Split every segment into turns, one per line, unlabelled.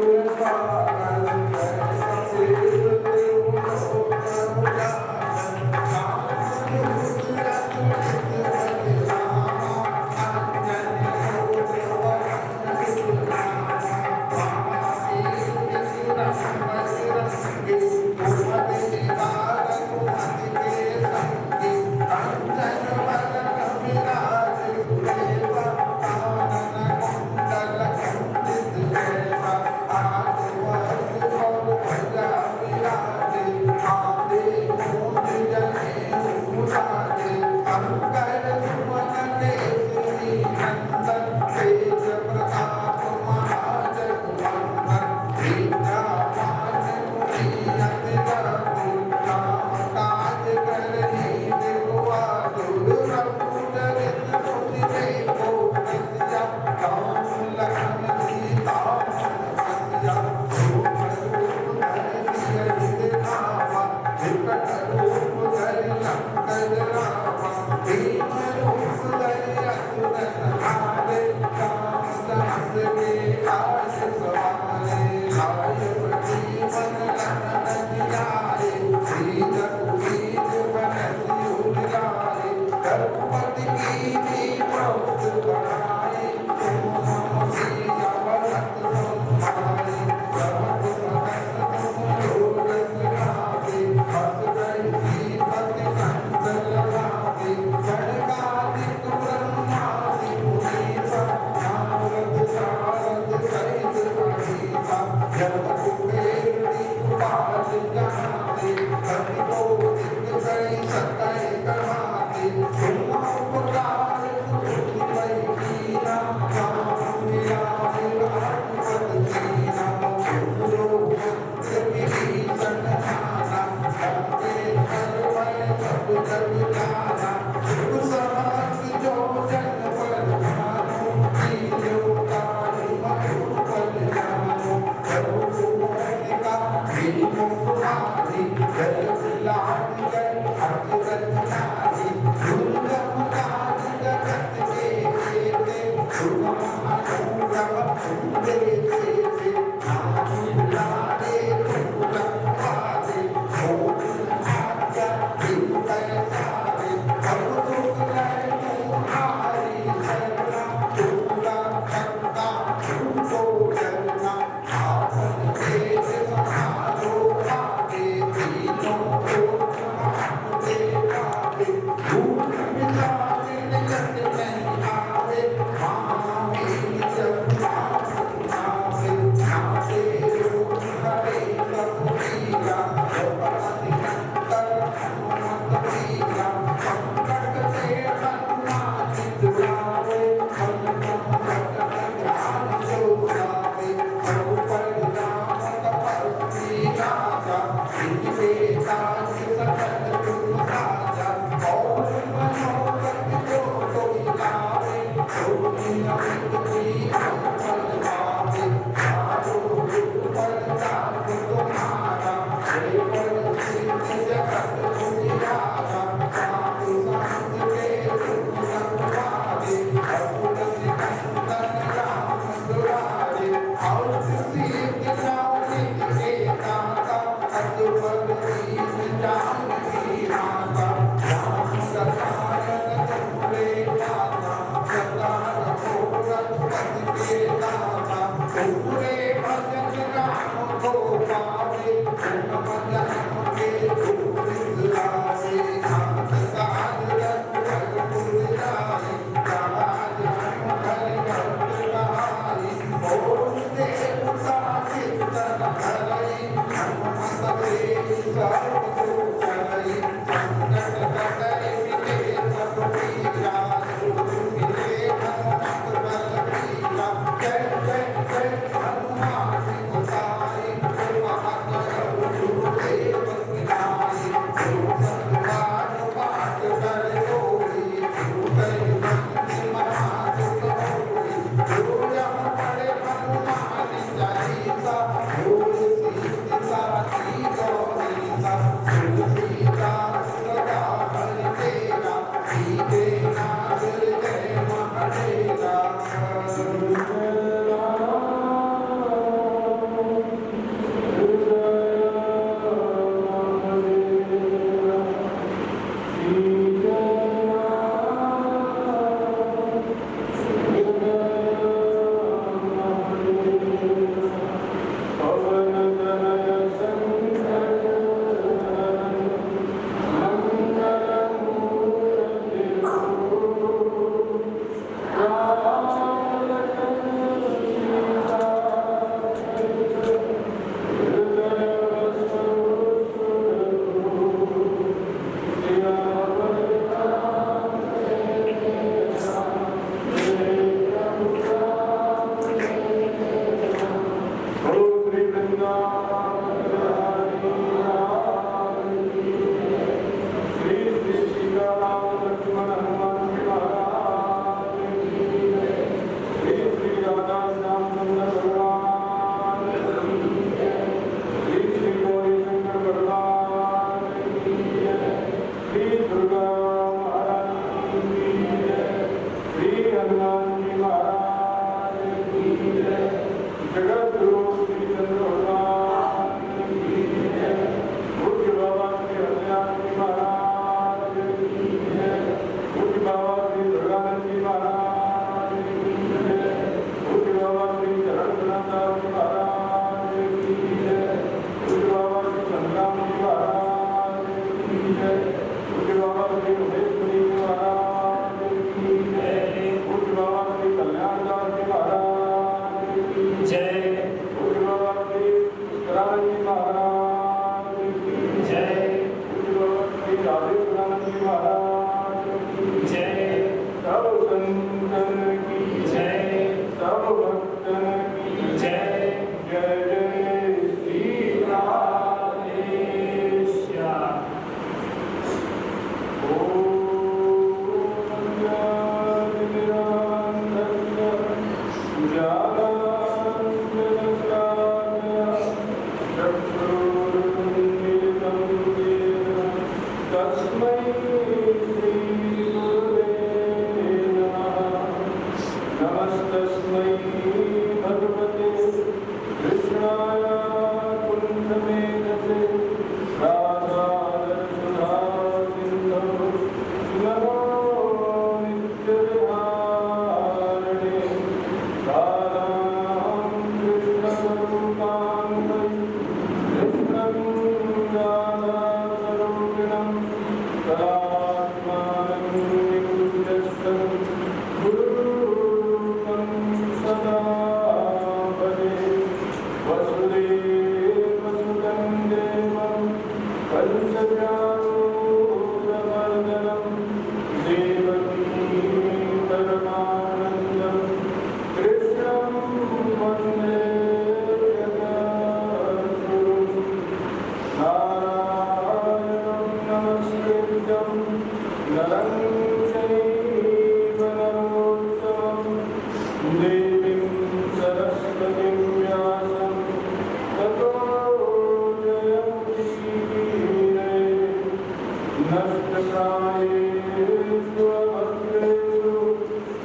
Thank you.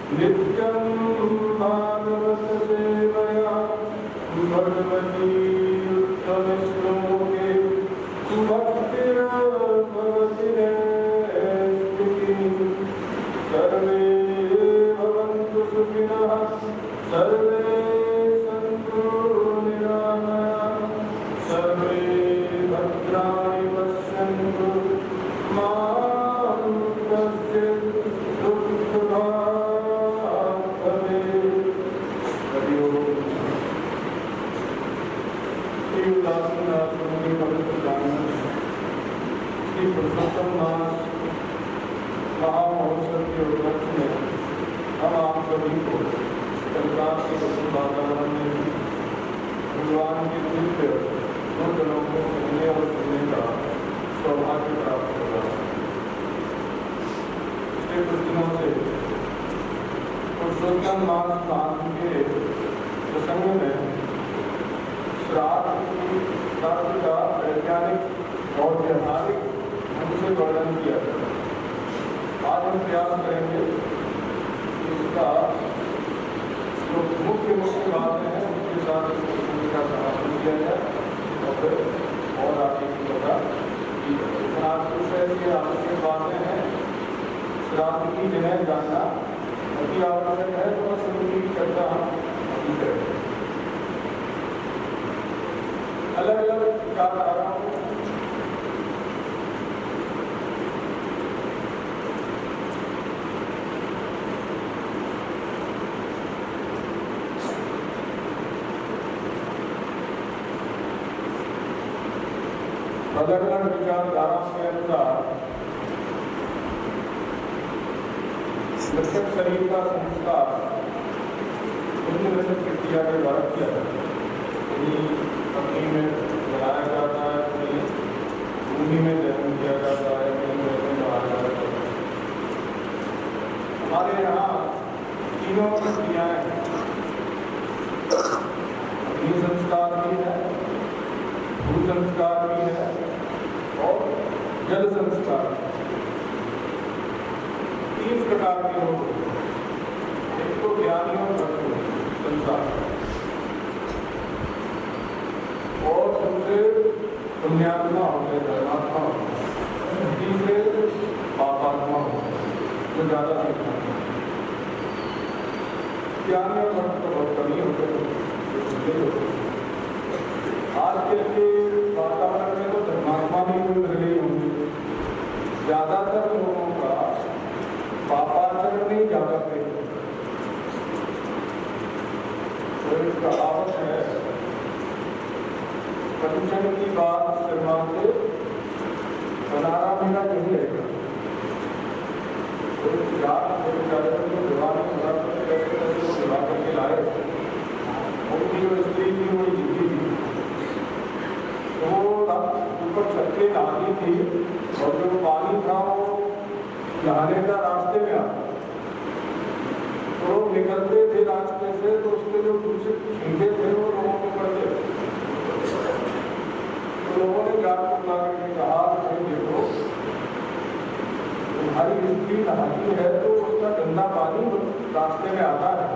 नित्यं भागवत सेवया भगवती उत्तमश्लोके भक्तिर्भवति नैष्टिकी सर्वे भवन्तु सुखिनः सर्वे सन्तु निरामयाः सर्वे भद्राणि पश्यन्तु मा कश्चित् दुःखभाग् भवेत्। श्री उदासीनाथ के पवित्र गान श्री पुरुषोत्तम मास महामहोत्सव के उपलक्ष्य में हम आप सभी को संक्रांत के पवित्र वातावरण में भगवान के दिव्य गुणों को सुनने और सुनने का सौभाग्य प्राप्त होगा। पिछले कुछ दिनों से पुरुषोत्तम मास महात्म के प्रसंग में श्राद्ध का वैज्ञानिक और व्यवहारिक ढंग से वर्णन किया गया। आज हम प्रयास करेंगे कि इसका जो मुख्य बातें हैं उसके साथ इसका समापन किया जाए और फिर और आगे की होगा कि से आवश्यक बातें हैं। श्राद्ध की जिन्हें जानना अति आवश्यक है तो बस उनकी चर्चा हम अभी करेंगे। अलग अलग विचारधाराओं अलग अलग विचारधारा के अनुसार मृतक शरीर का संस्कार क्रिया के द्वारा किया जाता है। पत्नी में जलाया जाता है, कहीं भूमि में दहन किया जाता है, कहीं बनाया जाता है। हमारे यहाँ तीनों क्रियाएं हैं। अग्नि संस्कार भी है, भू संस्कार भी है और जल संस्कार। तीन प्रकार के लोग, एक तो ज्ञानी और भक्त संसार और दूसरे पुण्यात्मा होते, धर्मात्मा होते, तीसरे पापात्मा होते जो ज्यादा सीखना है। ज्ञानी और भक्त तो बहुत कमी होते हैं। आज के वातावरण में तो धर्मात्मा भी मिल रही होंगी। ज्यादातर लोगों का पापाचरण नहीं ज्यादा प्रेम, तो एक कहावत है, पंचन की बात शर्मा से बनाना मेरा नहीं रहेगा। तो विवाह करके लाए, उनकी जो स्त्री थी वो जीती थी, तो वो ऊपर छत के नहाती थी और जो पानी था वो नहाने का रास्ते में आता, तो लोग निकलते थे रास्ते से तो उसके जो दूसरे छींटे थे वो लोगों को पड़ते। तो लोगों ने जाकर कहा देखो तुम्हारी स्त्री नहाती है तो उसका गंदा पानी रास्ते में आता है,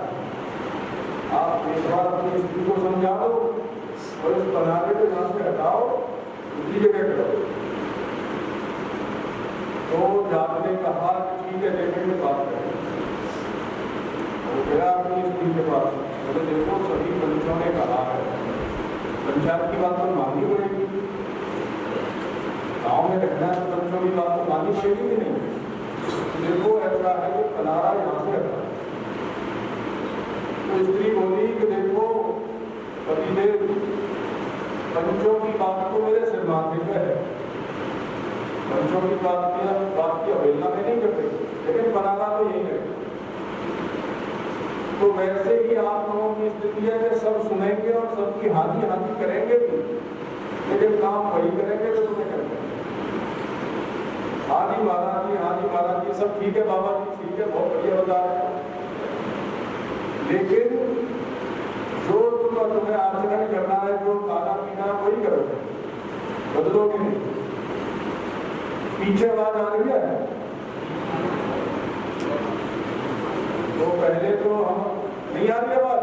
आप एक बार अपनी स्त्री को समझा दो और इस बनाने को यहाँ से हटाओ, दूसरी जगह करो। तो जाने कहा ठीक है देखेंगे बात करें। वो गया अपनी स्त्री के पास, बोले देखो सभी पंचों ने कहा है, पंचायत की बात तो माननी पड़ेगी, गाँव में रहना है तो पंचों की बात तो माननी पड़ेगी कि नहीं। देखो ऐसा है कि पनारा यहाँ से हटा। तो स्त्री बोली कि देखो पतिदेव, पंचों की बात तो मेरे सिर माथे पे है, पंचों की बात की अवहेलना में नहीं करते, लेकिन बनाना तो यही है। तो वैसे ही आप लोगों की स्थिति है कि सब सुनेंगे और सबकी हाथी हाथी करेंगे भी, लेकिन काम वही करेंगे तो तुम्हें करेंगे। हाँ जी महाराज जी सब ठीक है, बाबा जी ठीक है, बहुत बढ़िया बता रहे हैं, लेकिन जो तुम्हें आचरण करना है, जो खाना पीना है वही करोगे, बदलोगे नहीं। पीछे आवाज आ रही है तो पहले तो हम नहीं आ रही बात,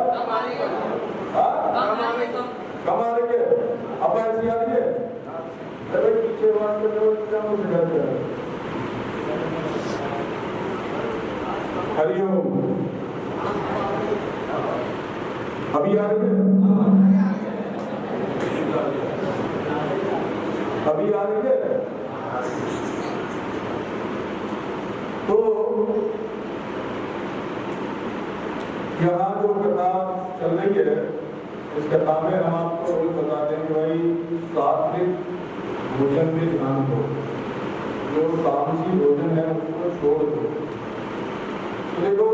कम आ रही है, अब ऐसी आ रही है, अरे पीछे बात कर रहे हो क्या मुझे डरते हैं। हरिओम, अभी आ रही है, अभी आ रही है। तो यहाँ जो कथा चल रही है, इस कथा में हम आपको रोज बताते हैं कि भाई सात्विक भोजन में ध्यान दो, जो तामसी भोजन है उसको छोड़ दो। तो देखो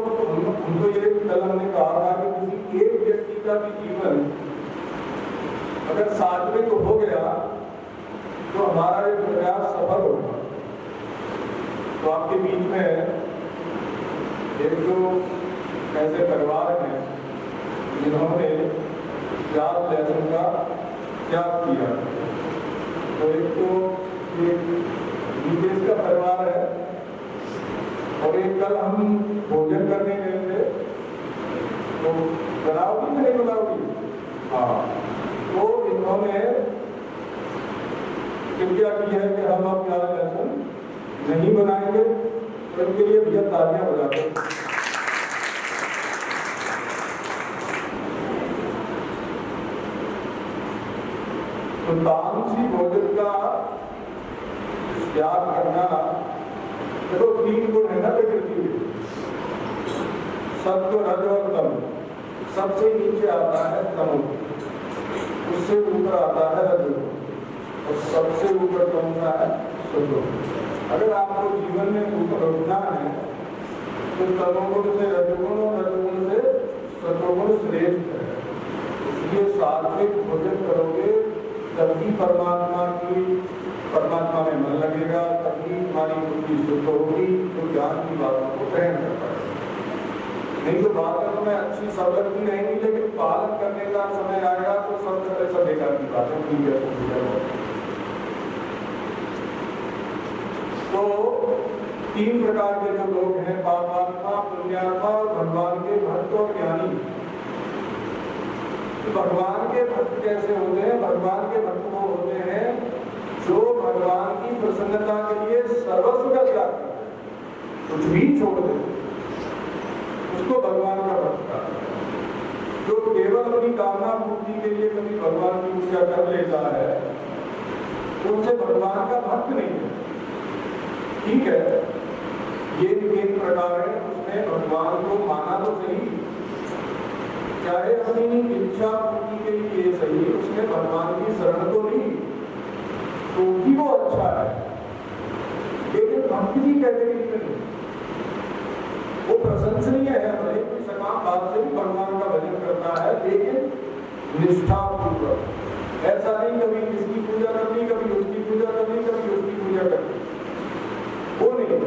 उनको ये कल हमने कहा था कि किसी एक व्यक्ति का भी जीवन अगर सात्विक हो गया तो हमारा ये प्रयास सफल होगा। तो आपके बीच में एक जो ऐसे परिवार हैं जिन्होंने प्याज लहसुन का त्याग किया, तो एक तो विदेश का परिवार है और एक कल हम भोजन करने गए थे, तो बनाओगी नहीं बनाओगी? हाँ, तो इन्होंने कृपया की है कि हम अब प्याज लहसुन नहीं बनाएंगे, तो इनके लिए भैया तालियां बजाते हैं। तो तामसी भोजन का त्याग करना, देखो 3 गुण है ना प्रकृति में, सत्व रज और तम। सबसे नीचे आता है तम, उससे ऊपर आता है रज और सबसे ऊपर कौन सा है? सत्व। अगर आपको जीवन में ऊपर उठना है तो तमोगुण से रजोगुण और रजोगुण से सत्वगुण श्रेष्ठ है। इसलिए सात्विक भोजन करोगे तभी परमात्मा में मन लगेगा, तभी हमारी बुद्धि शुद्ध होगी, तो ज्ञान की बातों को ग्रहण कर पाएगा। नहीं तो बातें तो मैं अच्छी सब लगती रहेंगी, लेकिन पालन करने का समय आएगा तो सब बेकार की बातें ठीक है। तो 3 प्रकार के जो लोग हैं, पापात्मा, पुण्यात्मा और भगवान के भक्त और ज्ञानी। भगवान के भक्त कैसे होते हैं? भगवान के भक्त वो होते हैं जो भगवान की प्रसन्नता के लिए सर्वस्व का त्याग करते हैं, कुछ भी छोड़ देते, उसको भगवान का भक्त कहते हैं। जो केवल अपनी कामना पूर्ति के लिए कभी भगवान की पूजा कर लेता है, उनसे भगवान का भक्त नहीं है। ठीक है, ये 3 प्रकार है, उसमें भगवान को माना तो सही, चाहे अपनी इच्छा पूर्ति के लिए सही, उसमें भगवान की शरण तो नहीं, तो भी वो अच्छा है। लेकिन भक्ति की कैटेगरी में नहीं, वो प्रशंसनीय है, भले कोई सकाम भाव से भी भगवान का भजन करता है, लेकिन निष्ठापूर्वक। ऐसा नहीं कभी इसकी पूजा करनी, कभी उसकी पूजा करनी, कभी उसकी पूजा करनी, वो नहीं।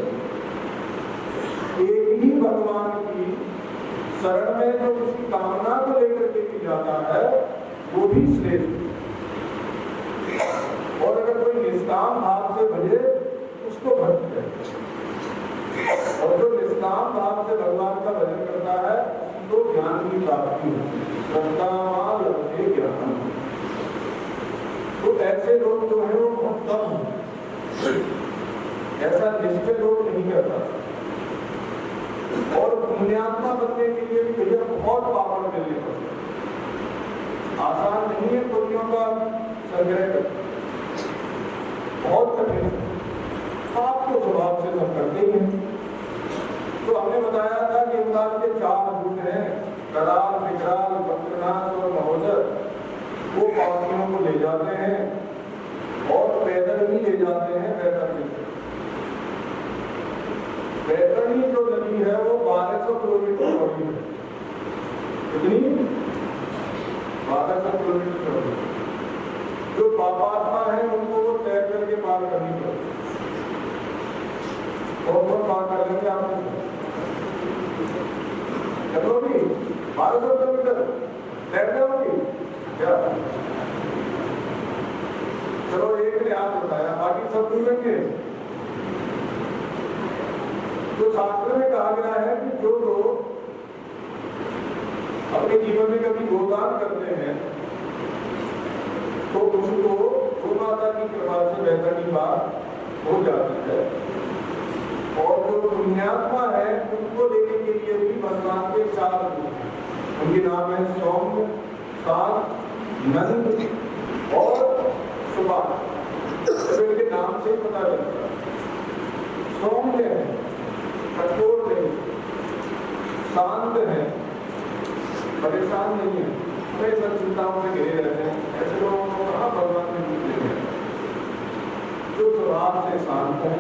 एक ही भगवान की शरण में जो उसकी कामना को लेकर के भी जाता है, वो भी श्रेष्ठ। और अगर कोई निष्काम भाव से भजे, उसको भक्त कहते हैं। और जो निष्काम भाव से भगवान का भजन करता है, तो ज्ञान की प्राप्ति होती है। श्रद्धावान लभते ज्ञान। तो ऐसे लोग जो है वो बहुत कम है, ऐसा निश्चय लोग नहीं करता। और पुण्यात्मा बनने के लिए भी भैया बहुत पापड़ मिलने पड़ते हैं, आसान नहीं है पुण्यों का संग्रह करना, बहुत कठिन है। आपके स्वभाव से सब करते ही हैं। तो हमने बताया था कि इंसान के 4 गुण हैं, कराल, विकराल, वक्रनाथ और महोदर। वो पापियों को ले जाते हैं और पैदल ही ले जाते हैं वैतरणी से। वैतरणी जो नदी है वो 1200 किलोमीटर चौड़ी है। कितनी? 1200 किलोमीटर चौड़ी। जो पापात्मा है उनको वो तैर करके पार करनी पड़ती है। और पार कर लेंगे आप चलोगी 1200 किलोमीटर तैर जाओगी क्या? चलो एक ने हाथ उठाया, बाकी सब डूबेंगे। तो शास्त्र में कहा गया है कि जो लोग अपने जीवन में कभी गोदान करते हैं तो उसको गोमाता की कृपा से बेहतरीन बात हो जाती है। और जो पुण्यात्मा है उनको लेने के लिए भी भगवान के 4 रूप हैं। उनके नाम है सौम्य, शांत, नंद और सुभाष। इनके नाम से पता चलता है। सौम्य है, कठोर नहीं, शांत है, परेशान नहीं है, हमेशा चिंताओं में घिरे रहते हैं। ऐसे लोगों को कहाँ भगवान में मिलते हैं। जो स्वभाव से शांत है,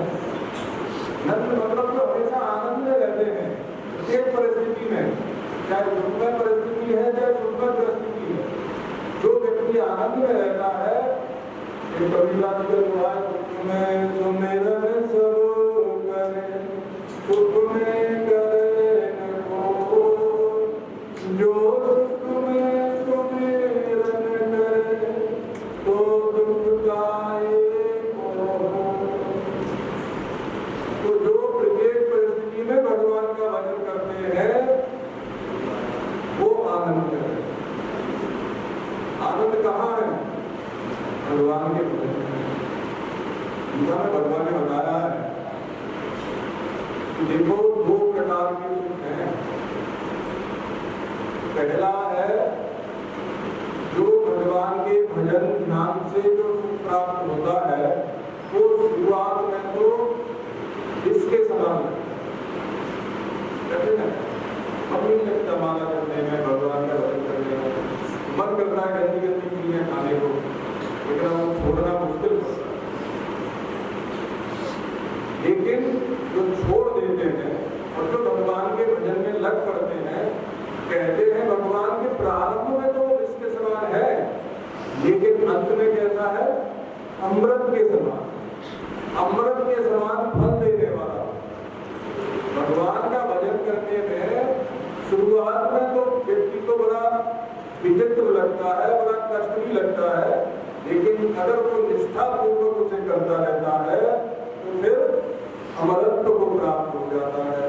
नंद मतलब जो हमेशा आनंद में रहते हैं प्रत्येक परिस्थिति में, चाहे दुखमय परिस्थिति है चाहे सुखमय परिस्थिति है। जो व्यक्ति आनंद में रहता है, एक कबीरा जी का दुआ है, में सुमिरन सब करे सुख में करे न को, जो सुख में सुमिरन करे तो दुख गाए को। तो जो प्रत्येक परिस्थिति में भगवान का भजन करते हैं वो आनंद है। आनंद कहाँ है? भगवान के भजन में। भगवान ने बताया है कि देखो 2 प्रकार के सुख हैं। पहला है जो भगवान के भजन ध्यान से जो सुख प्राप्त होता है वो शुरुआत में तो इसके समान है। अपनी लगता माला करने में, भगवान का भजन करने में मन करता है गंदी गंदी चीजें खाने को, लेकिन वो छोड़ना मुश्किल होता है। लेकिन जो छोड़ देते हैं और जो भगवान के भजन में लग पड़ते हैं, कहते हैं भगवान के प्रारंभ में तो वो इसके समान है, लेकिन अंत में कैसा है? अमृत के समान, अमृत के समान फल देने वाला। भगवान का भजन करने में शुरुआत में तो व्यक्ति को बड़ा विचित्र लगता है, बड़ा कष्ट भी लगता है, लेकिन अगर वो निष्ठा पूर्वक उसे करता रहता है तो फिर अमृत को प्राप्त हो जाता है,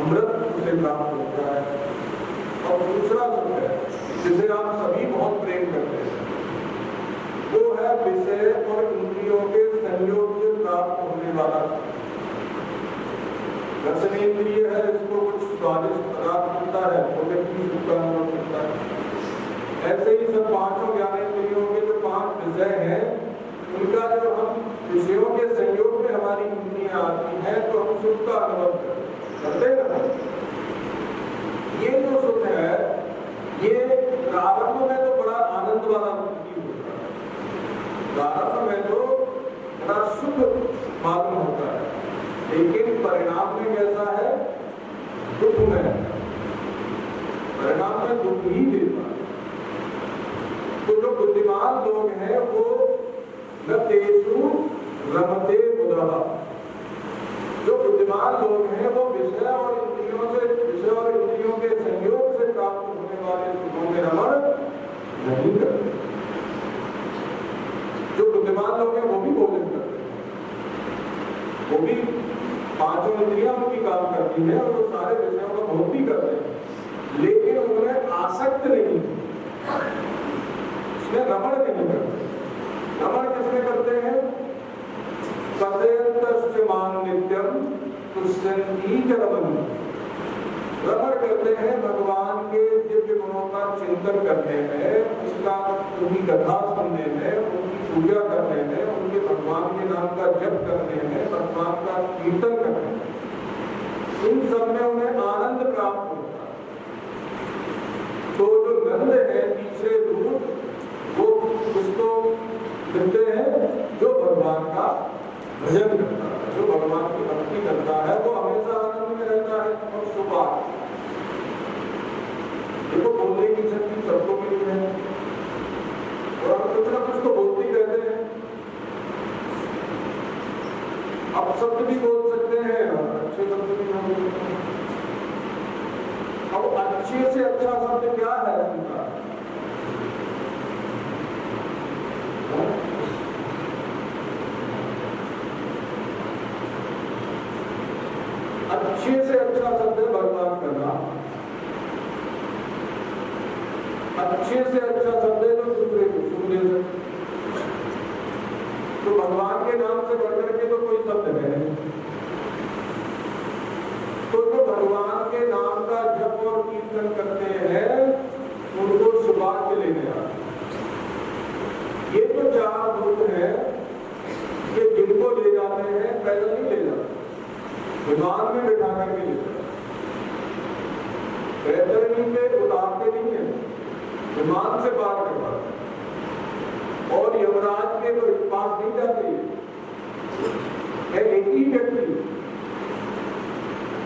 अमृत उसे प्राप्त होता है। और दूसरा सुख है जिसे आप सभी बहुत प्रेम करते हैं, वो है विषय और इंद्रियों के संयोग से प्राप्त होने वाला। रसनेन्द्रिय है, इसको कुछ स्वादिष्ट पदार्थ मिलता है तो व्यक्ति सुख का अनुभव करता है। ऐसे ही सब 5 ज्ञानेंद्रियों के जो 5 विषय हैं, उनका जो हम विषयों के संयोग में हमारी इंद्रियां आती हैं तो हम सुख का अनुभव करते हैं। ये जो सुख है ये प्रारंभ में तो बड़ा आनंद वाला होता है, प्रारंभ में तो बड़ा सुख मालूम होता है, लेकिन परिणाम में कैसा है? दुख में, परिणाम में दुख ही देता है। तो जो बुद्धिमान लोग हैं वो न तेषु रमते बुधः, जो बुद्धिमान लोग हैं वो विषय और इंद्रियों के संयोग से प्राप्त होने वाले सुखों में रमण नहीं करते। जो बुद्धिमान लोग हैं वो भी भोजन करते हैं, वो भी 5 इंद्रियां उनकी काम करती है और वो सारे विषयों का भोग भी करते हैं, लेकिन उनमें आसक्त नहीं, उसमें रमण नहीं करते। रमण किसमें करते हैं? कथयन्तश्चमान नित्यम तुष्यन्ति च रमन्ति। रमण करते हैं भगवान के दिव्य गुणों का चिंतन करने में, उसका उनकी कथा सुनने में, उनकी पूजा करने में, उनके भगवान के नाम का जप करने में, भगवान का कीर्तन करने में, इन सब में उन्हें आनंद प्राप्त होता है। तो जो नंद है तीसरे दूत, वो उसको कहते हैं जो भगवान का भजन करता है, जो भगवान की भक्ति करता है, वो हमेशा आनंद में रहता है और सुभाष। देखो बोलने की शक्ति सबको मिली है और कुछ ना कुछ तो बोलते ही रहते हैं। अब शब्द भी बोल सकते हैं और अच्छे शब्द भी बोल सकते हैं। अब अच्छे से अच्छा शब्द क्या है उनका? अच्छे से अच्छा शब्द है भगवान का नाम। अच्छे से अच्छा शब्द है जो दूसरे को सुन ले सकते। तो भगवान के नाम से बढ़कर के तो कोई शब्द है नहीं। तो जो भगवान के नाम का जप और कीर्तन करते हैं उनको सौभाग्य लेने आते। ये तो चार दूत हैं कि जिनको ले जाते हैं पैदल नहीं ले जाते, विमान में बिठा करके ले जाते, पैदल नहीं पे उतारते नहीं है, विमान से पार करवाते। और यमराज के तो पास नहीं जाते है एक ही व्यक्ति,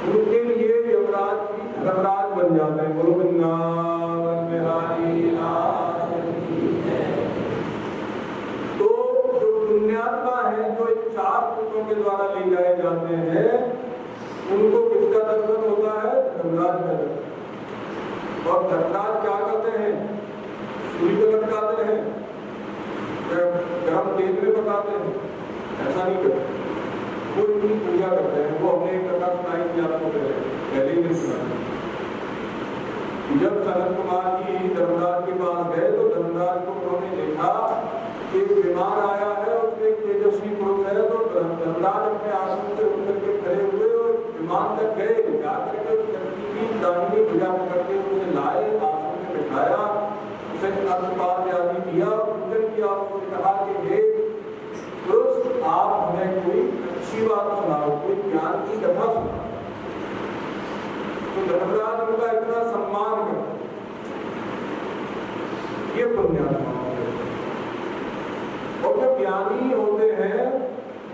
उनके लिए यमराज भी धर्मराज बन जाते हैं। गुरु वृंदावन बिहारी नाथ की जय। तो जो पुण्यात्मा है जो इन चार पुत्रों के द्वारा ले जाए जाते हैं उनको किसका दर्शन होता है? धर्मराज का दर्शन। और धर्मराज क्या करते हैं? सूर्य को लटकाते हैं, गरम तेल में पकाते हैं, ऐसा नहीं करते। वो इनकी पूजा करते हैं। वो हमने एक कथा सुनाई थी आपको पहले ही नहीं सुना। जब सनत कुमार जी धर्मराज के पास गए तो धर्मराज को उन्होंने देखा कि विमान आया है, उसमें एक तेजस्वी पुरुष है। तो धर्मराज अपने आसन से उठ करके खड़े हुए और विमान तक गए, जाकर के उस व्यक्ति की दाहिनी भुजा पकड़के उसे लाए, आसन में बिठाया, उसे अर्घपाद्य आदि दिया, पूजन किया। उन्होंने कहा कि हे पुरुष, आप हमें कोई अच्छी बात सुनाओ, कोई ज्ञान की कथा सुनाओ। तो धर्मराज उनका इतना सम्मान करते, ये पुण्यात्मा होते हैं। और जो ज्ञानी होते हैं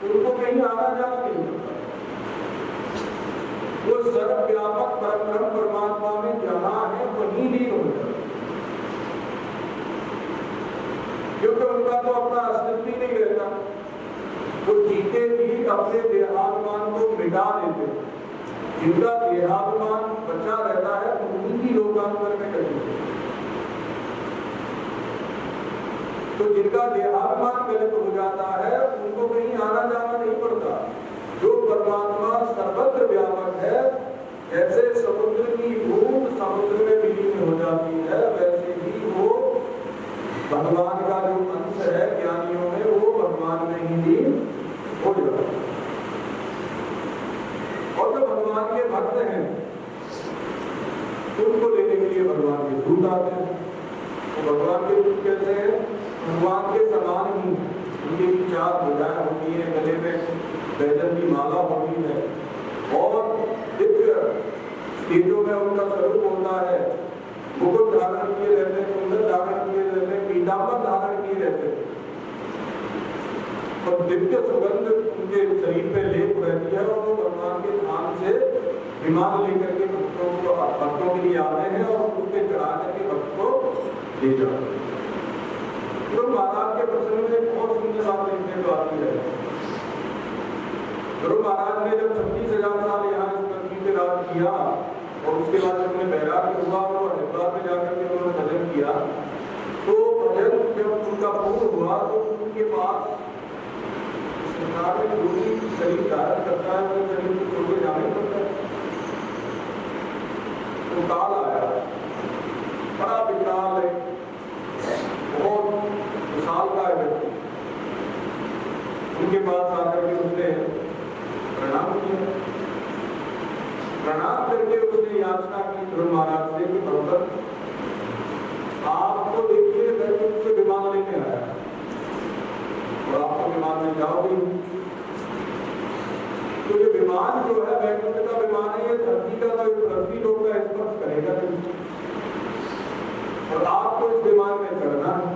उनको कहीं आना जाना नहीं होता। वो सर्वव्यापक परब्रह्म परमात्मा में जहां है वहीं लीन हो जाता, क्योंकि उनका तो अपना अस्तित्व ही नहीं रहता। वो जीते भी अपने देहाभिमान को मिटा देते। जिनका देहाभिमान बचा रहता है उन्हीं की लोकांतर में करते। तो जिनका देहाभिमान गलत हो जाता है उनको कहीं आना जाना नहीं पड़ता। जो परमात्मा सर्वत्र व्यापक है, जैसे समुद्र की बूंद समुद्र में विलीन हो जाती है, वैसे ही वो भगवान का जो अंश है ज्ञानियों में, वो भगवान में ही लीन हो जाता है। और जो भगवान के भक्त हैं उनको लेने के लिए भगवान के दूत आते हैं। तो भगवान के दूत कैसे हैं? भगवान के समान ही, उनकी चार भुजाएं होती है, गले में बैजन की माला होती है और दिव्य तेजों में उनका स्वरूप होता है। मुकुट धारण किए रहते हैं, कुंडल धारण किए रहते हैं, पीताम्बर धारण किए रहते हैं और दिव्य सुगंध उनके शरीर पे लेप रहती है। और वो भगवान के धाम से विमान लेकर के भक्तों के लिए आते हैं और उसके चढ़ा करके भक्त को ले जाते हैं। तो महाराज के प्रसंग में बहुत सुंदर बात देखने को आती है। गुरु महाराज ने जब 26,000 साल यहाँ इस पृथ्वी पे राज किया और उसके बाद जब उन्हें बैराग हुआ और हरिद्वार में जाकर के उन्होंने भजन किया, तो भजन जब उनका पूर्ण हुआ तो उनके पास संसार में जो भी शरीर धारण करता है वो शरीर को छोड़ के जाना ही पड़ता है। तो काल आया, बड़ा विकराल है, बहुत विशाल का व्यक्ति। उनके पास आकर के उसने प्रणाम किया। प्रणाम करके उसने याचना की ध्रुव महाराज से कि भगवत आपको देखिए दैनिक से विमान लेने आया और आपको विमान में जाओगे। तो ये विमान जो है वैकुंठ का विमान है, ये धरती का तो धरती लोग का स्पर्श करेगा नहीं और आपको इस विमान में चढ़ना है।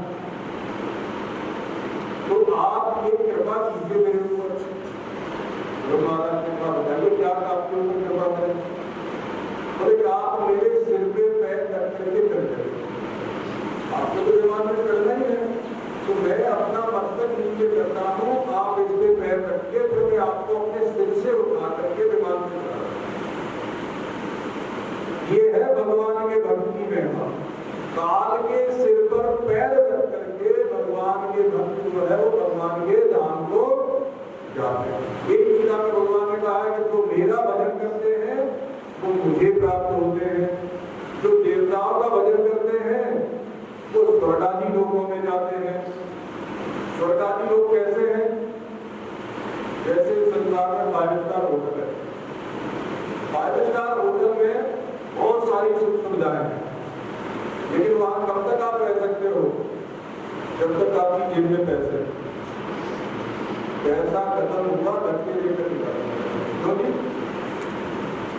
तो आप ये कृपा कीजिए मेरे ऊपर। ध्रुव महाराज ने कहा बताइए क्या आपके ऊपर कृपा करें? बोले आप मेरे सिर पे पैर रख करके चढ़ जाइए, आपको तो विमान में चढ़ना ही है। तो मैं अपना मस्तक नीचे करता हूँ, आप इस पे पैर रखिए, फिर मैं आपको अपने सिर से उठा करके विमान में चढ़ा। ये है भगवान के भक्त की महिमा। काल के सिर पर पैर रख करके भगवान के भक्त जो है वो भगवान के धाम को जाते हैं। एक गीता में भगवान ने कहा है कि जो मेरा भजन करते हैं वो मुझे प्राप्त होते हैं, जो देवताओं का भजन करते हैं स्वर्गादि लोगों में जाते हैं। स्वर्गादि लोग कैसे हैं? जैसे संसार में 5 स्टार होटल है। 5 स्टार होटल में बहुत सारी सुख सुविधाएं हैं, लेकिन वहां कब तक आप रह सकते हो? जब तक आपकी जेब में पैसे, पैसा खत्म हुआ धक्के लेकर निकाल।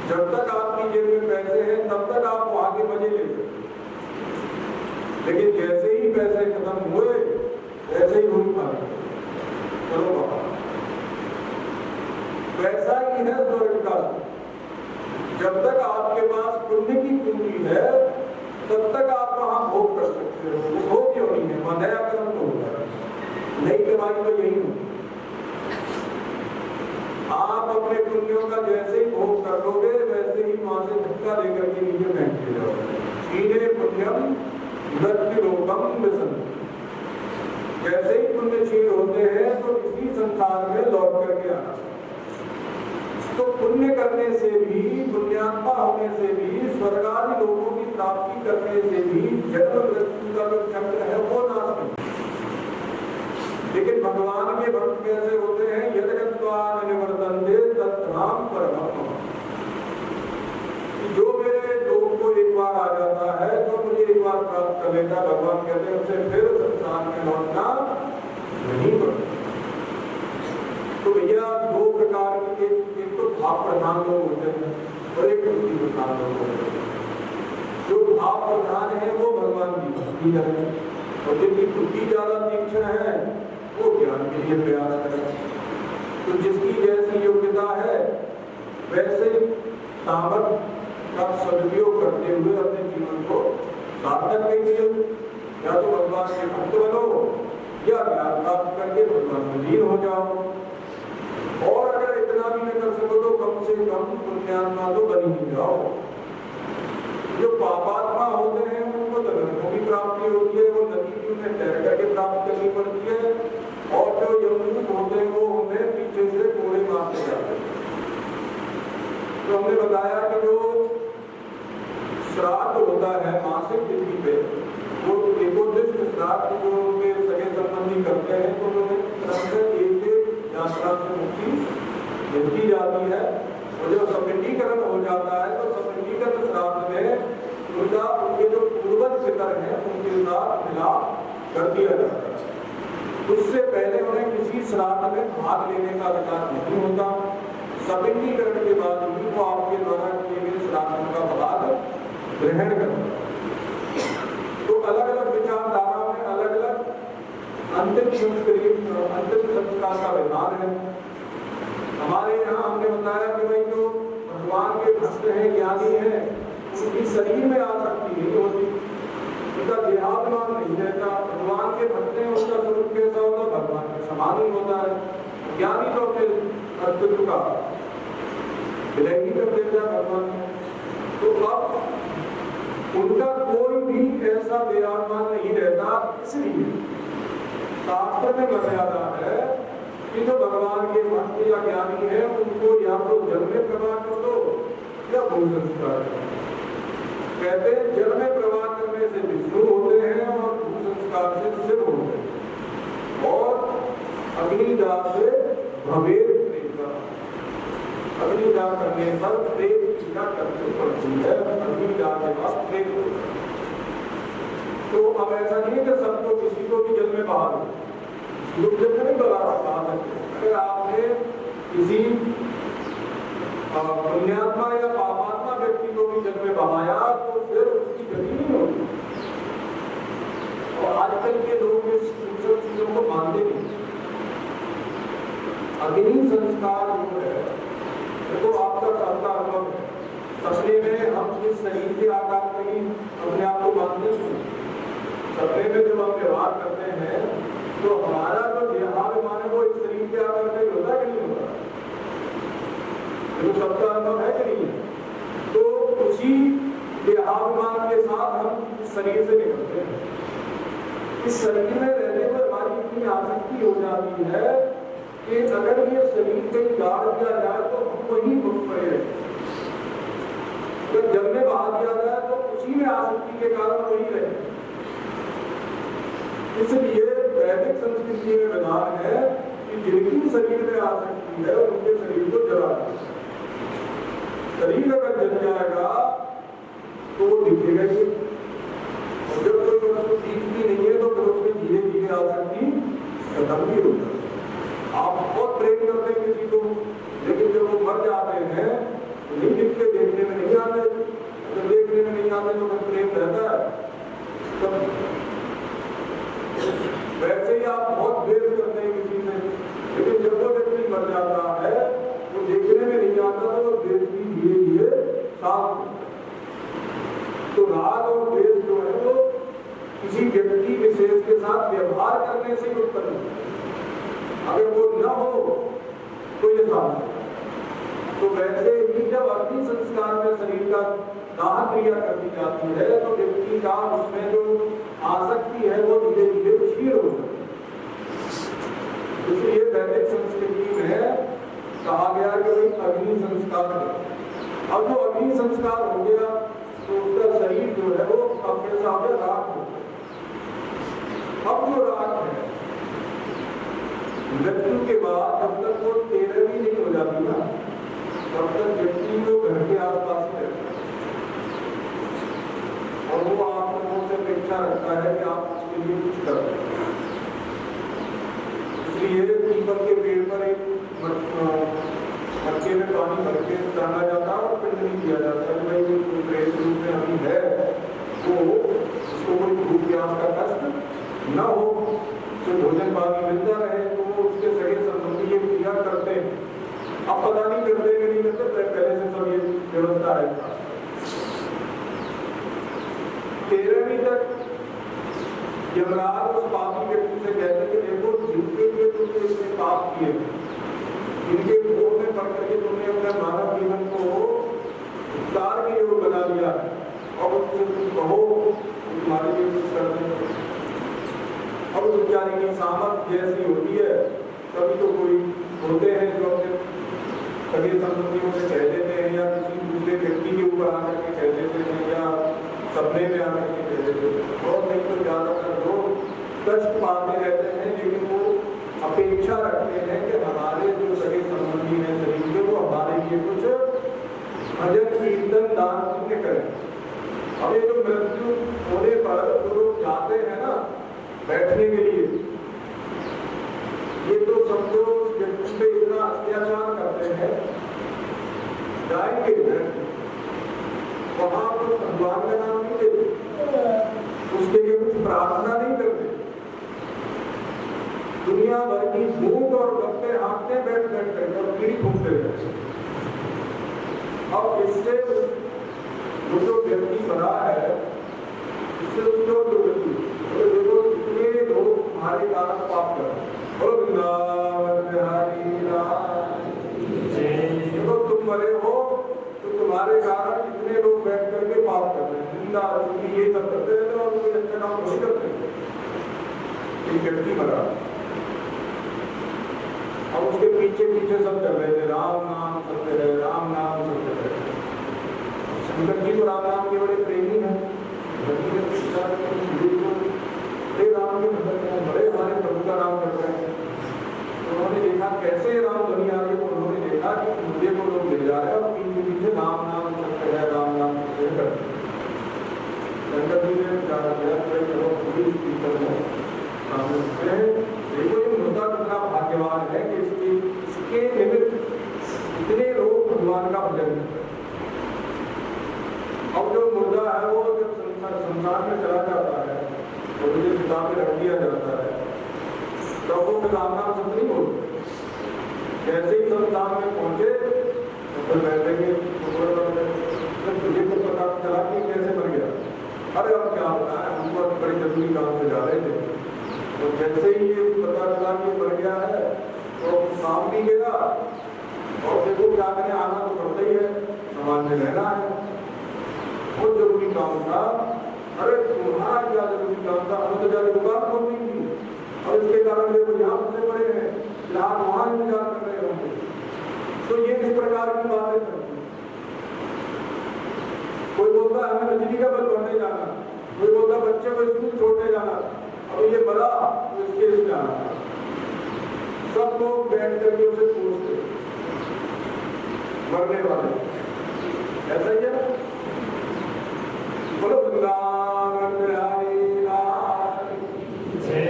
जब तक आपकी जेब में पैसे हैं तब तक आप वहां के मजे ले सकते, लेकिन जैसे ही पैसे खत्म हुए ऐसे ही घूम पाए, चलो बाबा। वैसा ही है स्वर्ग का। जब तक आपके पास पुण्य की पूंजी है तब तक आप वहां भोग कर सकते हो। वो क्यों नहीं है? वहां नया कर्म तो होता है, नई कमाई तो यही होती। आप अपने पुण्यों का जैसे ही भोग कर लोगे वैसे ही वहां से धक्का देकर के नीचे बैठ जाओगे। क्षीणे पुण्यम मृत्यु लोकम विसंति। जैसे ही पुण्य क्षीण होते हैं तो इसी संसार में लौट करके आना। तो पुण्य करने से भी, पुण्यात्मा होने से भी, स्वर्गादि लोगों की प्राप्ति करने से भी जन्म मृत्यु का जो चक्र है वो नाश नहीं। लेकिन भगवान के भक्त कैसे होते हैं? यदगत्वान निवर्तन्ते तत्राम परमम्। जो मेरे लोग को एक बार आ जाता है तो मुझे एक बार प्राप्त कर लेता, भगवान कहते हैं उसे फिर संसार में लौटना नहीं पड़ता। तो भैया 2 प्रकार के, एक तो भाव प्रधान लोग होते हैं और एक बुद्धि प्रधान लोग होते हैं। जो भाव प्रधान है वो भगवान की भक्ति है, और जिनकी बुद्धि ज्यादा तीक्ष्ण है वो ज्ञान के लिए प्रयास करें। तो जिसकी जैसी योग्यता है वैसे सामर्थ्य का सदुपयोग करते हुए अपने जीवन को सार्थक करिए। या तो भगवान के भक्त बनो या ज्ञान प्राप्त करके भगवान में लीन हो जाओ। और अगर इतना भी न कर सको तो कम से कम पुण्यात्मा तो बन ही जाओ। जो पापात्मा होते हैं उनको तो नरकों की प्राप्ति होती है, वो नदी में तैर करके प्राप्त करनी पड़ती है। और जो यमदूत होते हैं वो उन्हें पीछे से कोड़े मारते जाते हैं। तो हमने बताया कि जो श्राद्ध होता है मासिक तिथि पे, वो एकोदिष्ट श्राद्ध जो उनके सगे संबंधी करते हैं तो उन्हें एक यात्रा से मुक्ति मिलती जाती है। और जब सपिंडीकरण हो जाता है तो सपिंडीकरण श्राद्ध में उनके जो पूर्वज पितर हैं उनके साथ मिलाप कर दिया जाता है। उससे पहले उन्हें किसी श्राद्ध में भाग लेने का अधिकार नहीं होता। सपिंडीकरण के बाद ही वो आपके द्वारा किए गए श्राद्ध का भाग ग्रहण करता है। तो अलग अलग विचारधारा में अलग अलग अंतिम संस्कार का विधान है। हमारे यहाँ हमने बताया कि भाई जो भगवान के भक्त हैं, ज्ञानी हैं, उनकी शरीर में आसक्ति नहीं होती, उनका देहाभिमान नहीं रहता। भगवान के भक्त हैं, उसका स्वरूप कैसा होता? भगवान के समान ही होता है। ज्ञानी तो अपने अस्तित्व का विलय ही कर देता है भगवान में। तो अब उनका कोई भी ऐसा देहाभिमान नहीं रहता। इसलिए शास्त्र में मर्यादा है कि जो भगवान के भक्त या ज्ञानी है उनको या तो जल में प्रवाह कर दो या भू संस्कार। कहते हैं जल में प्रवाह करने से विष्णु होते हैं और भू संस्कार से शिव होते हैं। और अग्निदाह से भवेद प्रेता। अग्निदाह करने पर प्रेत पूजा करनी पड़ती है। अग्निदाह के बाद प्रेत होता है। तो अब ऐसा नहीं है कि सबको किसी को भी जल में बहा दो, नहीं बहा सकते। अगर आपने किसी पुण्यात्मा या पापात्मा व्यक्ति को भी जल में बहाया तो फिर उसकी गति नहीं होती। और आजकल के लोग इस चीजों को मानते नहीं। अग्नि संस्कार जो है तो आपका सबका अनुभव है। सपने में हम इस शरीर के आकार में ही अपने आप को मानते हैं। सपने में जब हम व्यवहार करते हैं तो हमारा जो देहाभिमान है वो इस शरीर के आकार में होता है कि नहीं होता? तो सबका अनुभव है कि नहीं है? तो उसी देहाभिमान के साथ हम इस शरीर से निकलते हैं। इस शरीर में रहने पर हमारी इतनी आसक्ति हो जाती है कि अगर ये शरीर कहीं गाड़ दिया जाए तो हम वही घुस पड़े। जब जल में बहा दिया जाए तो उसी में आसक्ति के कारण वही रहे। इसलिए वैदिक संस्कृति में विधान है कि जिनकी शरीर में आ सकती है उनके शरीर को जला दो। शरीर अगर जल जाएगा तो वो दिखेगा ही, और जब कोई वस्तु दिखती नहीं है तो फिर उसमें धीरे धीरे आसक्ति खत्म भी होता है। आप बहुत प्रेम करते हैं किसी को, लेकिन जब वो मर जाते हैं तो नहीं दिखते, देखने में नहीं आते। जब देखने में नहीं आते तो फिर प्रेम रहता है। तो वैसे ही आप बहुत द्वेष करते हैं किसी से, लेकिन जब वो व्यक्ति मर जाता है तो देखने में नहीं आता तो वो द्वेष भी धीरे धीरे साफ। तो राग और द्वेष जो है वो किसी व्यक्ति विशेष के साथ व्यवहार करने से उत्पन्न होता है। अगर वो न हो तो ये साफ। तो वैसे ही जब अग्नि संस्कार में शरीर का दाह क्रिया कर दी जाती है तो व्यक्ति का उसमें जो आसक्ति है वो धीरे धीरे क्षीण हो जाती है। इसलिए वैदिक संस्कृति में कहा गया कि भाई अग्नि संस्कार है। अब जो अग्नि संस्कार हो गया तो उसका शरीर जो है वो अपने सामने राख हो गया। अब जो राख है मृत्यु के बाद जब तक वो तेरहवीं नहीं हो जाती ना, तब तक व्यक्ति को घर के आसपास ही रहता है और वो आप लोगों से अपेक्षा रखता है कि आप उसके लिए कुछ करें। इसलिए पीपल के पेड़ पर एक मटके में पानी भर के टांगा जाता है और पिंड नहीं किया जाता है। भाई कोई प्रेत रूप में अभी है तो उसको कोई भूख प्यास का कष्ट न हो, तो भोजन पानी मिलता रहे, तो वो उसके सगे संबंधी ये क्रिया करते हैं। अब पता नहीं करते कि नहीं करते, पहले से सब ये व्यवस्था है। 13वीं तक यमराज उस पापी व्यक्ति से कहते कि देखो जिनके लिए तुमने इसने पाप किए, इनके भोग में पड़ करके तुमने अपने मानव जीवन को उपकार के योग बना लिया और उससे तुम कहो तुम्हारे लिए कुछ कर दें। अब उस बेचारे की सामर्थ्य जैसी होती है, कभी तो कोई होते हैं जो अपने सभी संबंधियों से कह देते हैं या किसी दूसरे व्यक्ति के ऊपर आकर के कह देते हैं या सपने में आकर के कह देते हैं। बहुत नहीं तो ज्यादातर लोग कष्ट पाते रहते हैं, लेकिन वो अपेक्षा रखते हैं कि हमारे जो सगे संबंधी हैं शरीर के, वो हमारे लिए कुछ भजन कीर्तन दान पुण्य करें। अब ये जो मृत्यु होने पर जो लोग जाते हैं ना बैठने के लिए, ये तो समझो व्यक्ति पे इतना अत्याचार करते हैं, जाएंगे वहां कुछ भगवान का नाम नहीं लेते, उसके लिए कुछ प्रार्थना नहीं करते, दुनिया भर की भूख और गप्पे हाँकते बैठ बैठ कर और कीड़ी घूमते रहते। अब इससे वो जो व्यक्ति बना है, इससे उसको जो व्यक्ति देखो कितने लोग तुम्हारे कारण पाप कर रहे हैं। देखो तुम मरे हो तो तुम्हारे कारण कितने लोग बैठ करके पाप कर रहे हैं, निंदा ये सब करते रहते और कोई अच्छा काम नहीं करते। एक व्यक्ति मरा, अब उसके पीछे पीछे सब चल रहे थे, राम नाम चलते रहे, राम नाम चलते रहे। शंकर जी तो राम नाम के बड़े प्रेमी हैं, राम के बड़े हमारे प्रभु का नाम करते हैं। उन्होंने देखा कैसे राम ध्वनि आ रही है, तो उन्होंने देखा कि मुझे को लोग ले जा रहे हैं और पीछे पीछे राम नाम चलते हैं, राम नाम चलते हैं। शंकर जी ने विचार किया चलो पुलिस स्पीकर में देखो ये मुद्दा कितना भाग्यवान है कि इसके निमित्त इतने लोग भगवान का भजन करते हैं। अब जो मुर्दा है वो जब संसार में चला जाता है तो उसे चिता में रख दिया जाता है, तो वो राम नाम शब्द नहीं बोलते। जैसे ही संसार में पहुंचे तो बैठेंगे, तुझे को पता चला कि कैसे मर गया, अरे अब क्या होता है, हम तो बड़े जरूरी काम से जा रहे थे। तो जैसे ही ये पता चला कि मर गया है तो काम भी गया, और देखो क्या करें, आना तो पड़ता ही है, समाज में रहना है। वो जरूरी काम था, अरे तुम्हारा क्या जरूरी काम था, हमें तो जाके दुकान खोलनी थी और इसके कारण देखो यहाँ फंसे पड़े हैं, फिलहाल वहां इंतजार कर रहे होंगे। तो ये किस प्रकार की बातें करती है। कोई बोलता है हमें बिजली का बिल भरने जाना, कोई बोलता बच्चे को स्कूल छोड़ने जाना, अब ये मरा तो इसके इसमें आना था। सब लोग बैठ करके उसे पूछते मरने वाले, ऐसा ही है ना। बोलो वृंदावन बिहारी लाल जय।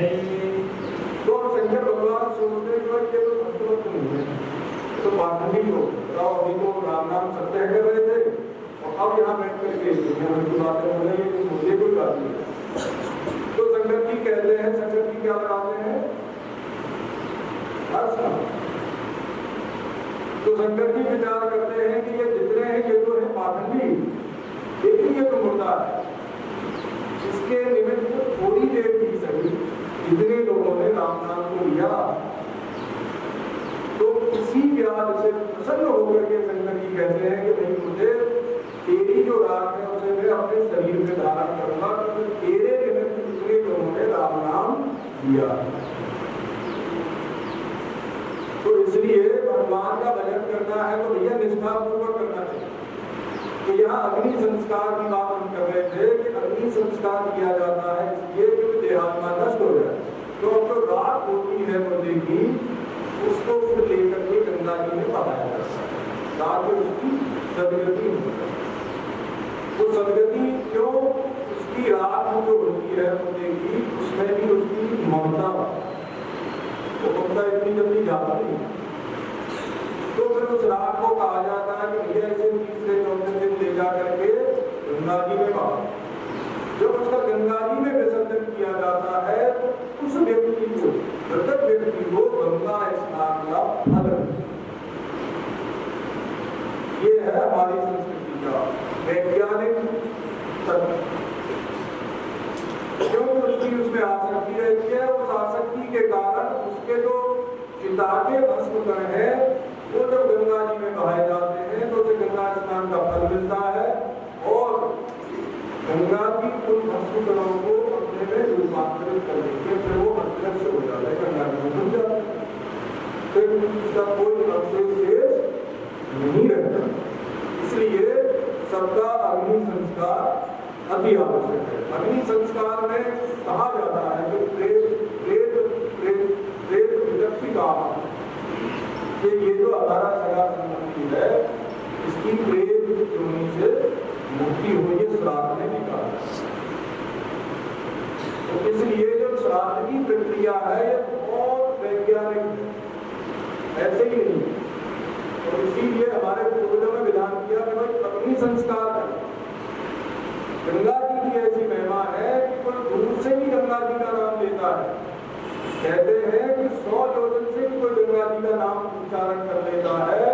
तो शंकर भगवान सोचते कि ये तो भक्तवत नहीं है, तो पाठनी को अभी तो राम नाम सत्य कर रहे थे और अब यहाँ बैठ करके बातें हो रही, मुझे कोई बात नहीं। तो शंकर जी कहते हैं, शंकर जी क्या लगाते हैं, तो शंकर जी विचार करते हैं कि ये जितने हैं ये तो है पाठनी, लेकिन ये तो मुर्दा है, इसके निमित्त थोड़ी देर भी सही जितने लोगों ने राम नाम को लिया तो उसी व्याज से प्रसन्न होकर के शंकर जी कहते हैं कि नहीं, मुझे तेरी जो राग है उसे मैं अपने शरीर में धारण करूंगा, क्योंकि तेरे निमित्त जितने लोगों ने राम नाम लिया। तो इसलिए भगवान का भजन करना है तो भैया निष्ठापूर्वक करना चाहिए। तो यहाँ अग्नि संस्कार की बात हम कर रहे थे कि अग्नि संस्कार किया जाता है इसलिए क्योंकि देहात्मा नष्ट हो जाए। तो अब जो राख होती है मुर्दे की उसको फिर लेकर के गंगा जी में बहाया जाता है, ताकि उसकी सदगति हो। वो सदगति क्यों, उसकी राख जो होती है मुर्दे की उसमें भी उसकी ममता, तो ममता इतनी जल्दी जाता नहीं। तो फिर उस राख को कहा जाता है कि भैया इसे तीसरे चौथे दिन ले जा करके गंगा जी में बहा। जब उसका गंगा जी में विसर्जन किया जाता है तो उस व्यक्ति को, मृतक व्यक्ति को गंगा स्नान का फल। ये है हमारी संस्कृति का वैज्ञानिक तथ्य। क्यों उसकी उसमें आसक्ति रहती है, उस आसक्ति के कारण उसके जो चिता के भस्म कण है वो जब गंगा जी में बहाए जाते हैं तो उसे गंगा स्नान का फल मिलता है और गंगा की उन भस्म कणों को अपने में रूपांतरित कर देंगे, फिर वो अदृश्य हो जाता है, गंगा जी में डूब जाता है, फिर उसका कोई अवशेष शेष नहीं रहता। इसलिए सबका अग्नि संस्कार अति आवश्यक है। अग्नि संस्कार में कहा जाता है कि प्रेत विदक्षिका, ये जो हमारा सगा संबंधी है इसकी प्रेत योनि से मुक्ति हुई है, श्राद्ध ने निकाला। तो इसलिए जो श्राद्ध की प्रक्रिया है ये बहुत वैज्ञानिक है, ऐसे ही नहीं। तो इसीलिए हमारे पूर्वजों ने विधान किया कि भाई अग्नि संस्कार है। गंगा जी की ऐसी महिमा है कि कोई दूर से भी गंगा जी का नाम लेता है, कहते हैं कि 100 योजन से भी कोई गंगा जी का नाम उच्चारण कर लेता है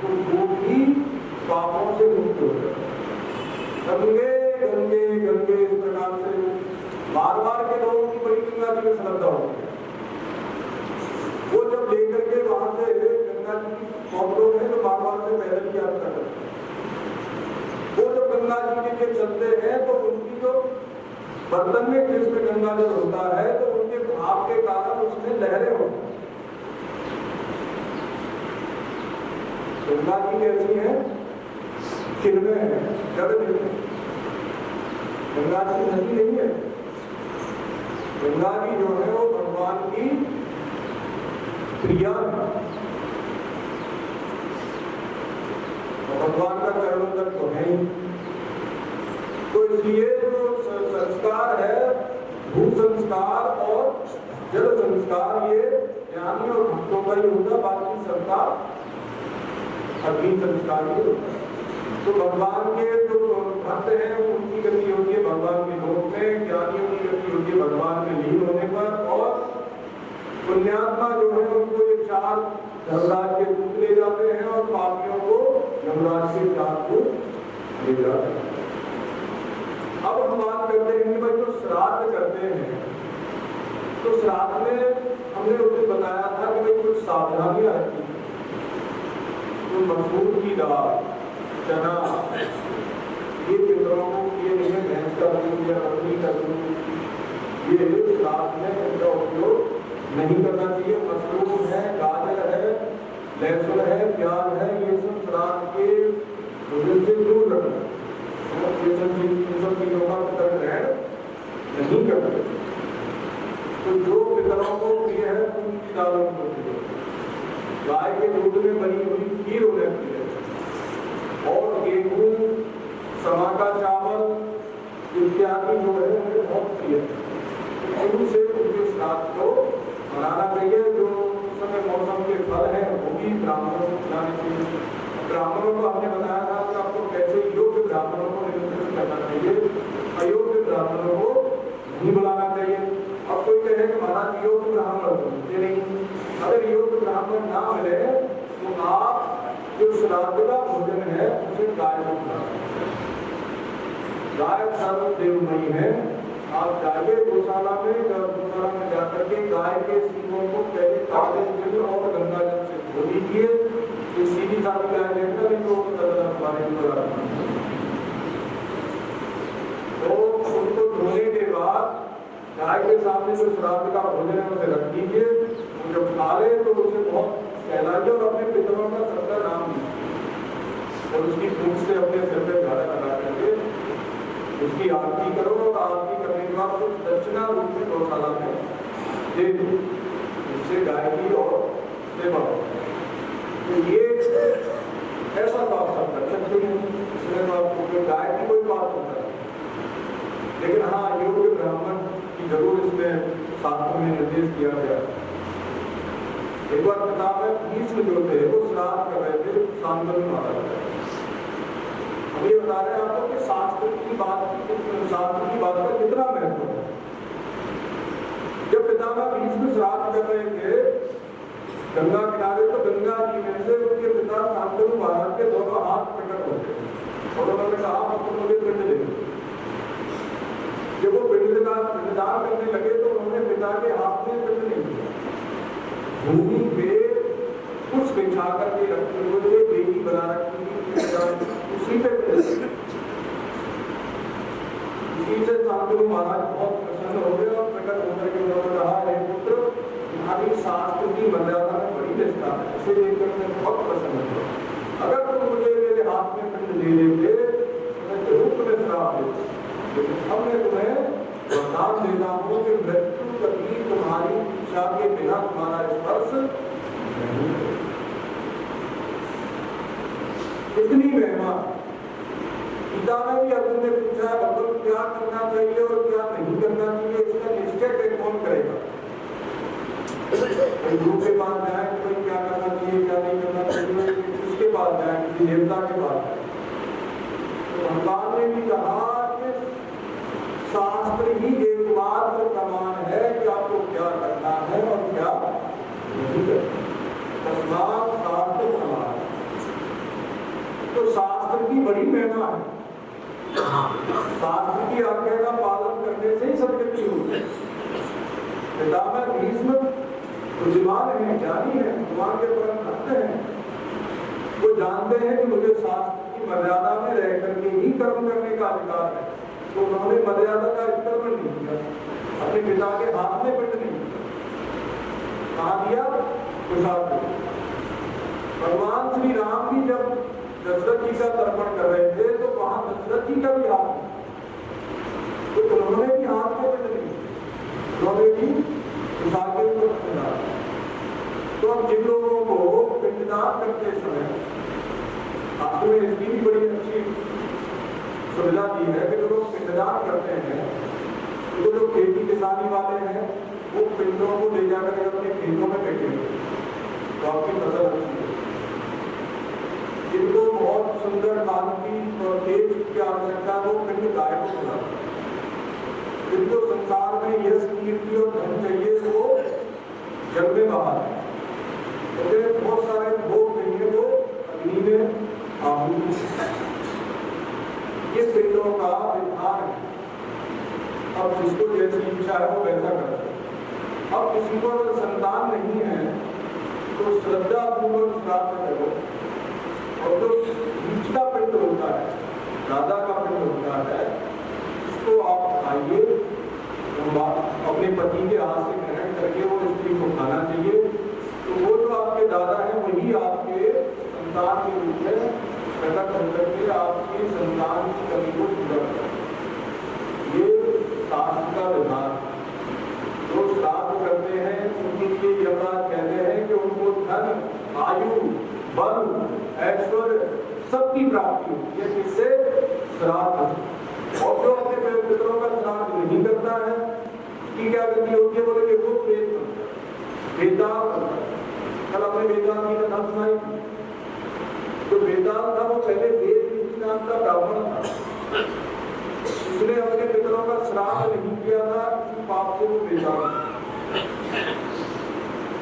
तो वो भी पापों से मुक्त हो जाए। गंगे गंगे गंगे इस प्रकार से बार बार के लोगों की बड़ी गंगा जी में श्रद्धा होती है। वो जब लेकर के वहां से गंगा जी की बहुत लोग हैं जो बार बार से पैदल की यात्रा करते हैं, वो जब गंगा जी के लिए चलते हैं तो उनकी जो बर्तन में जिसमें गंगा जल होता है तो उनके भाव के कारण उसमें लहरें होती हैं। गंगा जी कैसी है, किरणें हैं, जड़ किरणें। गंगा जी नदी नहीं है, गंगा जी जो है वो भगवान की क्रिया है, भगवान का कर्मोदक तो है ही। तो इसलिए जो संस्कार है भू संस्कार और जल संस्कार ये ज्ञानी और भक्तों का ही होता, बाकी सबका अग्नि संस्कार ही होता है। तो भगवान के जो भक्त हैं उनकी गति होती है भगवान के लोक में, ज्ञानियों की गति होती है भगवान में लीन होने पर, और पुण्यात्मा जो है उनको ये 4 धर्मराज के दूत ले जाते हैं और पापियों को यमराज के 4 दूत ले जाते हैं। अब हम बात करते हैं कि भाई जो श्राद्ध करते हैं तो श्राद्ध में हमने उसे बताया था कि भाई कुछ सावधानियां रहती हैं। तो मसूर की दाल, चना, ये पितरों को ये नहीं, भैंस का दूध या बकरी का दूध, ये श्राद्ध में इनका उपयोग नहीं करना चाहिए। मशरूम है, गाजर है, लहसुन है, प्याज है, ये सब श्राद्ध के भोजन से दूर रखना, इन सब चीजों का ग्रहण नहीं करना। गाय के दूध में बनी हुई खीर उन्हें प्रिय और गेहूं, समा का चावल इत्यादि जो है उन्हें बहुत प्रिय है। शुरू से उनके श्राद्ध को मनाना चाहिए। जो समय मौसम के फल है वो भी ब्राह्मणों को खिलाने चाहिए। ब्राह्मणों को हमने बताया था कि आपको कैसे योग्य ब्राह्मणों को निमंत्रित करना चाहिए, अयोग्य ब्राह्मणों को नहीं बुलाना चाहिए। अब कोई कहे कि महाराज योग्य ब्राह्मण मिलते नहीं, अगर योग्य ब्राह्मण ना मिले तो आप जो श्राद्ध का भोजन है उसे गाय को खिलाना। गाय सर्वदेवमयी है। आप जाइए गौशाला में, गौशाला में जाकर के गाय के सींगों को पहले काले जल और गंगा जल से धो लीजिए। ये सीधी साधी गाय देखना नहीं तो हमारे तो उनको धोने के बाद गाय के सामने जो श्राद्ध का भोजन है उसे रख दीजिए। वो जब खा ले तो उसे बहुत सहलाइए और अपने पितरों का सबका नाम लीजिए और उसकी पूंछ से अपने सिर पे झाड़ा लगा करके उसकी आरती करो और आरती करने के बाद कुछ दक्षिणा रूप में गौशाला में दे दो, इससे गाय की और सेवा हो। तो ये ऐसा तो आप सब कर सकते हैं, इसमें तो आपको गाय की कोई बात होता है, लेकिन हाँ योग्य ब्राह्मण की जरूर इसमें शास्त्र में निर्देश किया गया। एक बार किताब में भीष्म जो थे वो श्राद्ध कर रहे थे शांतनु महाराज। हम ये बता रहे हैं आपको कि शास्त्र की बात का कितना महत्व है। जब पितामह भीष्म श्राद्ध कर रहे थे गंगा किनारे, तो गंगा जी में से उनके पिता शांतनु महाराज के दोनों हाथ प्रकट होते और उन्होंने कहा आप मुझे पिंड दे। जब वो पिंडदान करने लगे तो उन्होंने पिता के हाथ में पिंड नहीं दिया, भूमि पे कुछ बिछा करके रखते हुए बेटी बना रखी उसी पे इसी से शांतनु महाराज बहुत प्रसन्न हो गए और प्रकट होकर के उन्होंने कहा हे पुत्र तुम्हारी शास्त्र की मर्यादा में बड़ी निष्ठा है, इसे लेकर मैं बहुत प्रसन्न हूँ। अगर तुम मुझे मेरे हाथ में पिंड दे देते तो मैं जरूर तुम्हें श्राप देता, लेकिन अब मैं तुम्हें वरदान देता हूँ कि मृत्यु कभी तुम्हारी इच्छा के बिना तुम्हारा स्पर्श नहीं करेगा। इतनी महिमा गीता में भी अर्जुन ने पूछा भगवान क्या करना चाहिए और क्या नहीं करना चाहिए, इसका निश्चय कौन करेगा। कोई गुरु के पास जाए कि कोई क्या करना चाहिए क्या नहीं करना चाहिए, किसके पास जाए, किसी देवता के पास जाए। तो भगवान ने भी कहा कि शास्त्र ही एकमात्र प्रमाण है कि आपको क्या करना है और क्या नहीं करना। शास्त्र प्रमाण, तो शास्त्र की बड़ी महिमा है। शास्त्र की आज्ञा का पालन करने से ही सदगति होती है। पितामह भीष्म बुद्धिमान है, ज्ञानी है, भगवान के परम भक्त हैं। वो जानते हैं कि मुझे शास्त्र की मर्यादा में रह करके ही कर्म करने का अधिकार है, तो उन्होंने मर्यादा का अतिक्रमण नहीं किया, अपने पिता के हाथ में पिंड नहीं किया। कहा दिया कुशाग्र। भगवान श्री राम भी जब दशरथ जी का तर्पण कर रहे थे तो वहां दशरथ जी का भी हाथ, तो उन्होंने भी हाथ में पिंड नहीं, उन्होंने भी कुशाग्र को पिंडा। तो अब जिन लोगों को पिंडदान करते समय शास्त्र में इसकी भी बड़ी अच्छी सुविधा दी है कि जो लोग पिंडदान करते हैं, जो लोग खेती किसानी वाले हैं, वो पिंडों को ले जाकर अपने खेतों में फेंकेंगे तो आपकी फसल अच्छी है। जिनको बहुत सुंदर कांति और तेज की आवश्यकता वो पिंड गाय को खिलाते हैं। जिनको संसार में यश कीर्ति और धन चाहिए वो जल में बहा है, तो बहुत सारे भोग चाहिए वो अग्नि में आहुति। ये पिंडों का विधान है। अब जिसको जैसी इच्छा है वो वैसा करते हैं। अब किसी को अगर संतान नहीं है तो श्रद्धा पूर्वक श्राद्ध करो, और जो बीच का पिंड होता है, राधा का पिंड होता है, उसको आप खाइए, अपने पति के हाथ से ग्रहण करके वो स्त्री को खाना चाहिए। तो वो जो आपके दादा है वही आपके संतान के रूप में प्रकट होकर के आपकी संतान की कमी को पूरा करें। ये शास्त्र का विधान। जो श्राद्ध करते हैं उनके लिए ये बात कहते हैं कि उनको धन आयु, बल, ऐश्वर्य सबकी प्राप्ति होती है। किससे? श्राद्ध। और जो अपने पितरों का श्राद्ध नहीं करता है उसकी क्या गति होती है? बोले कि वो प्रेत बनता है, वेदांत बनता है। कल हमने वेदांत की कथा सुनाई थी। तो वेदांत था वो पहले वेद नाम का ब्राह्मण था, उसने अपने पितरों का श्राद्ध नहीं किया था, इसी पाप से वो वेदांत।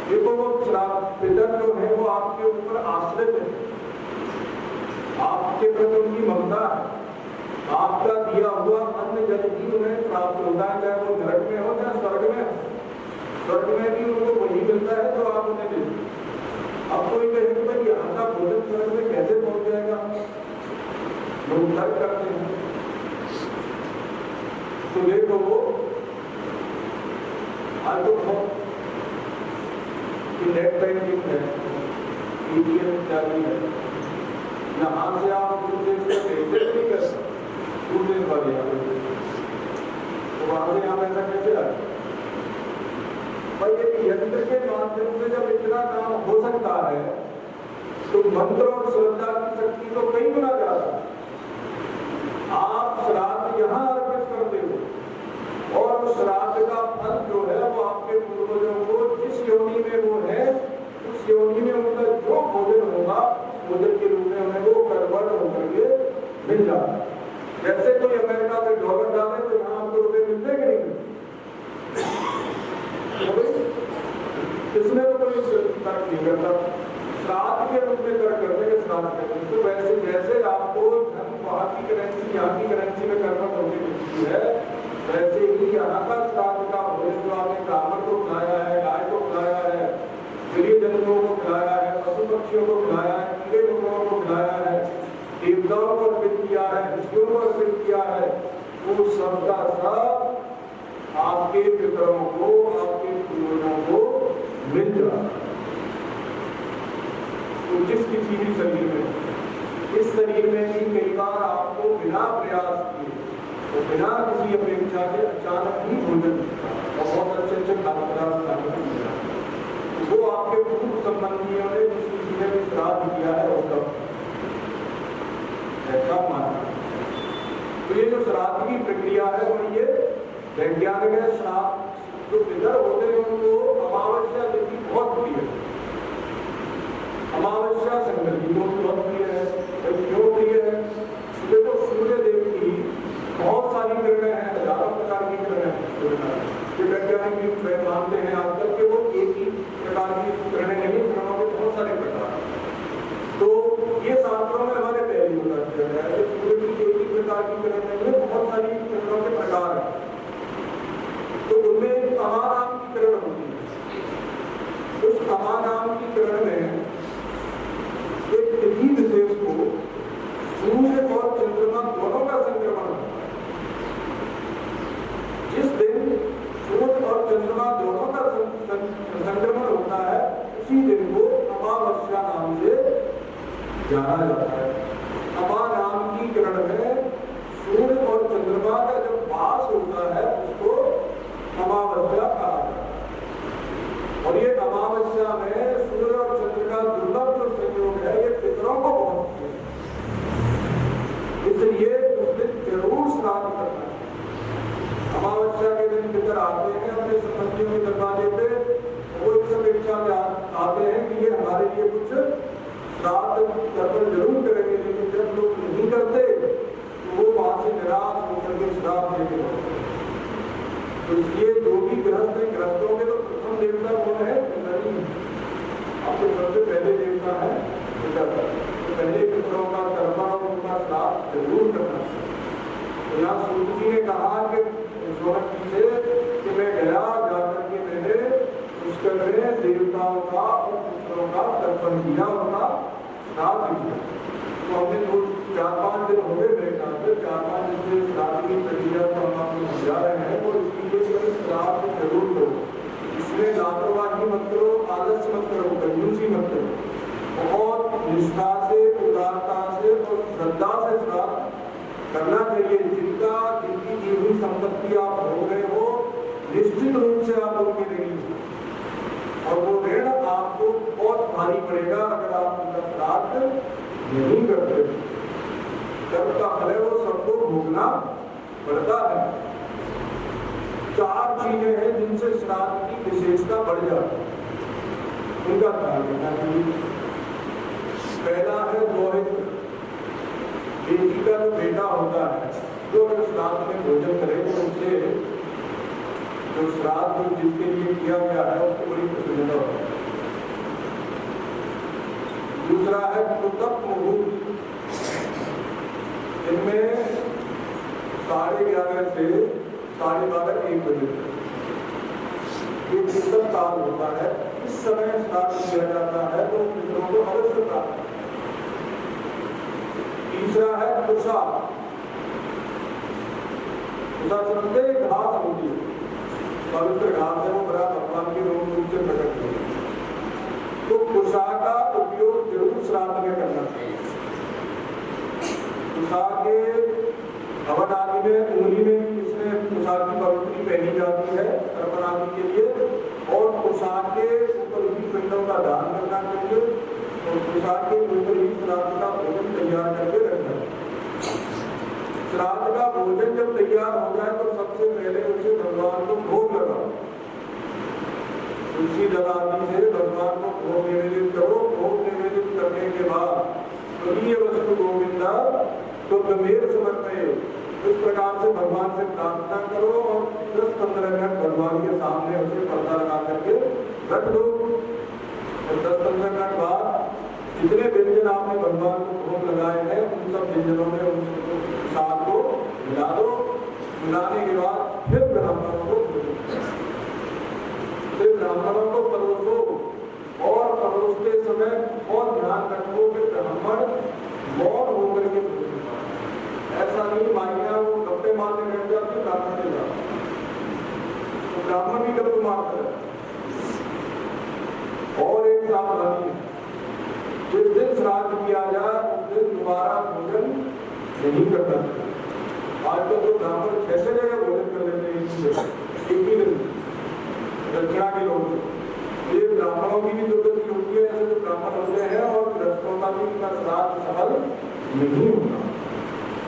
देखो वो श्राद्ध पितर जो है वो आपके ऊपर आश्रित है, आपके प्रति उनकी ममता है, आपका दिया हुआ अन्न जल भी उन्हें प्राप्त होता है, चाहे वो नरक में हो चाहे स्वर्ग में हो। स्वर्ग में भी उनको वही मिलता है जो आप उन्हें देते। अब कोई कहे कि भाई यहाँ का भोजन स्वर्ग में कैसे पहुंच जाएगा, लोग तर्क करते हैं। तो देखो वो आज तो बहुत नेट बैंकिंग है, ATM इत्यादि है, यहाँ से आप दूर देश में भेजते नहीं कर सकते, दूर देश वाले यहाँ पे, तो वहाँ से यहाँ पैसा कैसे आए? भाई एक यंत्र के माध्यम से जब इतना काम हो सकता है तो मंत्र और श्रद्धा की शक्ति तो कई गुना ज्यादा। आप श्राद्ध यहाँ अर्पित कर दे और श्राद्ध का फल जो है वो आपके पूर्वजों को जिस योनि में वो है उस योनि में उनका जो भोजन होगा भोजन के रूप में उन्हें वो कन्वर्ट होकर के मिल जाता है। जैसे कोई अमेरिका से डॉलर डाले तो यहाँ आपको रुपए मिलते कि नहीं? इसमें तो कोई तर्क नहीं करता, श्राद्ध के रूप में तर्क करते हैं श्राद्ध करते। तो वैसे जैसे आपको धन वहाँ की करेंसी यहाँ की करेंसी में कन्वर्ट होने मिलती है, वैसे ही यहाँ का श्राद्ध का भोजन जो आपने ब्राह्मण को खिलाया है, गाय को खिलाया है, जलीय जंतुओं को खिलाया है, पशु पक्षियों को खिलाया है, कीड़े मकोड़ों को खिलाया है, देवताओं को अर्पित किया है, ऋषियों को अर्पित किया है, वो सबका सब आपके पितरों को, आपके पूर्वजों को मिल जाता है। तो जिस किसी भी शरीर में, इस शरीर में भी कई बार आपको बिना प्रयास किए तो बिना किसी अपेक्षा के अचानक ही भोजन और बहुत अच्छे अच्छे खाद्य पदार्थ खाने को मिला, वो आपके पूर्व संबंधियों ने जिस किसी ने भी श्राद्ध किया है उसका ऐसा माना। तो ये जो श्राद्ध की प्रक्रिया है वो ये वैज्ञानिक है। श्राद्ध जो पितर होते हैं उनको अमावस्या तिथि बहुत प्रिय है, अमावस्या संक्रांति को बहुत प्रिय है। क्यों प्रिय है? देखो सूर्य देव की बहुत सारी किरणें हैं, हजारों प्रकार की किरणें जो वैज्ञानिक भी मानते हैं आजकल के वो एक ही प्रकार की किरणें नहीं, किरणों के बहुत सारे प्रकार। तो ये शास्त्रों में हमारे पहले होता है सूर्य की एक ही प्रकार की किरण नहीं है, बहुत सारी किरणों के प्रकार है। तो उनमें तमा नाम की किरण होती है। उस तमा नाम की किरण में एक तिथि विशेष को सूर्य और चंद्रमा दोनों का संक्रमण होता है। जिस दिन सूर्य और चंद्रमा दोनों का संक्रमण होता है उसी दिन को अमावस्या नाम से जाना जाता है। अमा नाम की किरण में सूर्य और चंद्रमा का जब वास होता है उसको अमावस्या कहा जाता है। और ये अमावस्या में सूर्य और चंद्र का दुर्लभ जो संयोग है ये पितरों को बहुत है, इसलिए उस दिन जरूर श्राद्ध करना है। अमावस्या के दिन पितर आते हैं अपने संबंधियों के दरवाजे पे, वो इस अपेक्षा में आते हैं कि ये हमारे लिए कुछ श्राद्ध कर्म जरूर करेंगे, लेकिन जब लोग नहीं करते तो वो वहां से निराश होकर के श्राद्ध देते हैं। तो इसलिए जो भी गृहस्थ है, गृहस्थों के तो प्रथम देवता कौन है? आपको सबसे पहले देवता है पितर। तो पहले पितरों का कर्म और उनका श्राद्ध जरूर करना। तो यहाँ सूर्य जी ने कहा कि सोमवती से कि मैं गया जाकर के मैंने पुष्कर में देवताओं का और पुत्रों का तर्पण किया, उनका श्राद्ध किया। तो हमने 4-5 दिन हो गए मेरे ख्याल से, 4-5 दिन से श्राद्ध की प्रक्रिया को हम आपको समझा रहे हैं। और इसलिए श्राद्ध जरूर करो, इसमें लापरवाही मत करो, आलस मत करो, कंजूसी मत करो। बहुत निष्ठा से, उदारता से और श्रद्धा से श्राद्ध करना चाहिए। जिनकी दी हुई संपत्ति आप हो गए हो निश्चित रूप से आप उनके नहीं, और वो ऋण आपको बहुत भारी पड़ेगा अगर आप उनका श्राद्ध नहीं करते। कर्म का फल है वो सबको भोगना पड़ता है। 4 चीजें हैं जिनसे श्राद्ध की विशेषता बढ़ जाती है, उनका ध्यान रखना चाहिए। पहला है दौहित्र, बेटी का जो बेटा होता है जो अगर श्राद्ध में भोजन करे तो उससे जो श्राद्ध जिसके लिए किया गया है उसको बड़ी प्रसन्नता होती है। दूसरा है कृतक मुहूर्त, इनमें 11:30 से 12:30 1 बजे ये कृतक काल होता है। इस समय श्राद्ध किया जाता है तो पितरों को अवश्य प्राप्त। तीसरा है कुशा, सबसे घास होती है, पवित्र घास है, वो बड़ा भगवान के रूप से प्रकट हुई है। तो कुशा का उपयोग जरूर श्राद्ध में करना चाहिए। कुशा के हवन आदि में उंगली में इसमें कुशा की पवित्री पहनी जाती है अर्पण आदि के लिए, और कुशा के ऊपर भी पिंडों का दान करना चाहिए, और कुशा के ऊपर ही श्राद्ध का भोजन तैयार करके रखना चाहिए। श्राद्ध का भोजन जब तैयार हो जाए तो सबसे पहले उसे भगवान को भोग लगाओ। तुलसी दलाली से भगवान को भोग निवेदित करो। भोग निवेदित करने के बाद प्रिय वस्तु गोविंदा तो गंभीर समर्पय, इस प्रकार से भगवान से प्रार्थना करो और 10-15 मिनट भगवान के सामने उसे पर्दा लगा करके रख दो। और 10-15 मिनट बाद जितने व्यंजन आपने भगवान को भोग लगाए हैं उन सब व्यंजनों में उन साग को मिला दो। मिलाने के बाद फिर ब्राह्मणों को परोसो, और परोसते समय बहुत ध्यान रखो कि ब्राह्मण मौन होकर के ऐसा नहीं माइया वो गप्पे मारने बैठ जाती ब्राह्मण के साथ, तो ब्राह्मण भी गप्पे मारते हैं। और एक सावधानी, जिस दिन श्राद्ध किया जाए उस दिन दोबारा भोजन नहीं करना चाहिए। आजकल तो ब्राह्मण 6 जगह भोजन कर लेते हैं एक ही दिन दक्षिणा के लोग। ये ब्राह्मणों की भी दुर्गति होती है, ऐसे जो ब्राह्मण होते हैं, और गृहस्थों का भी इनका श्राद्ध सफल नहीं होता।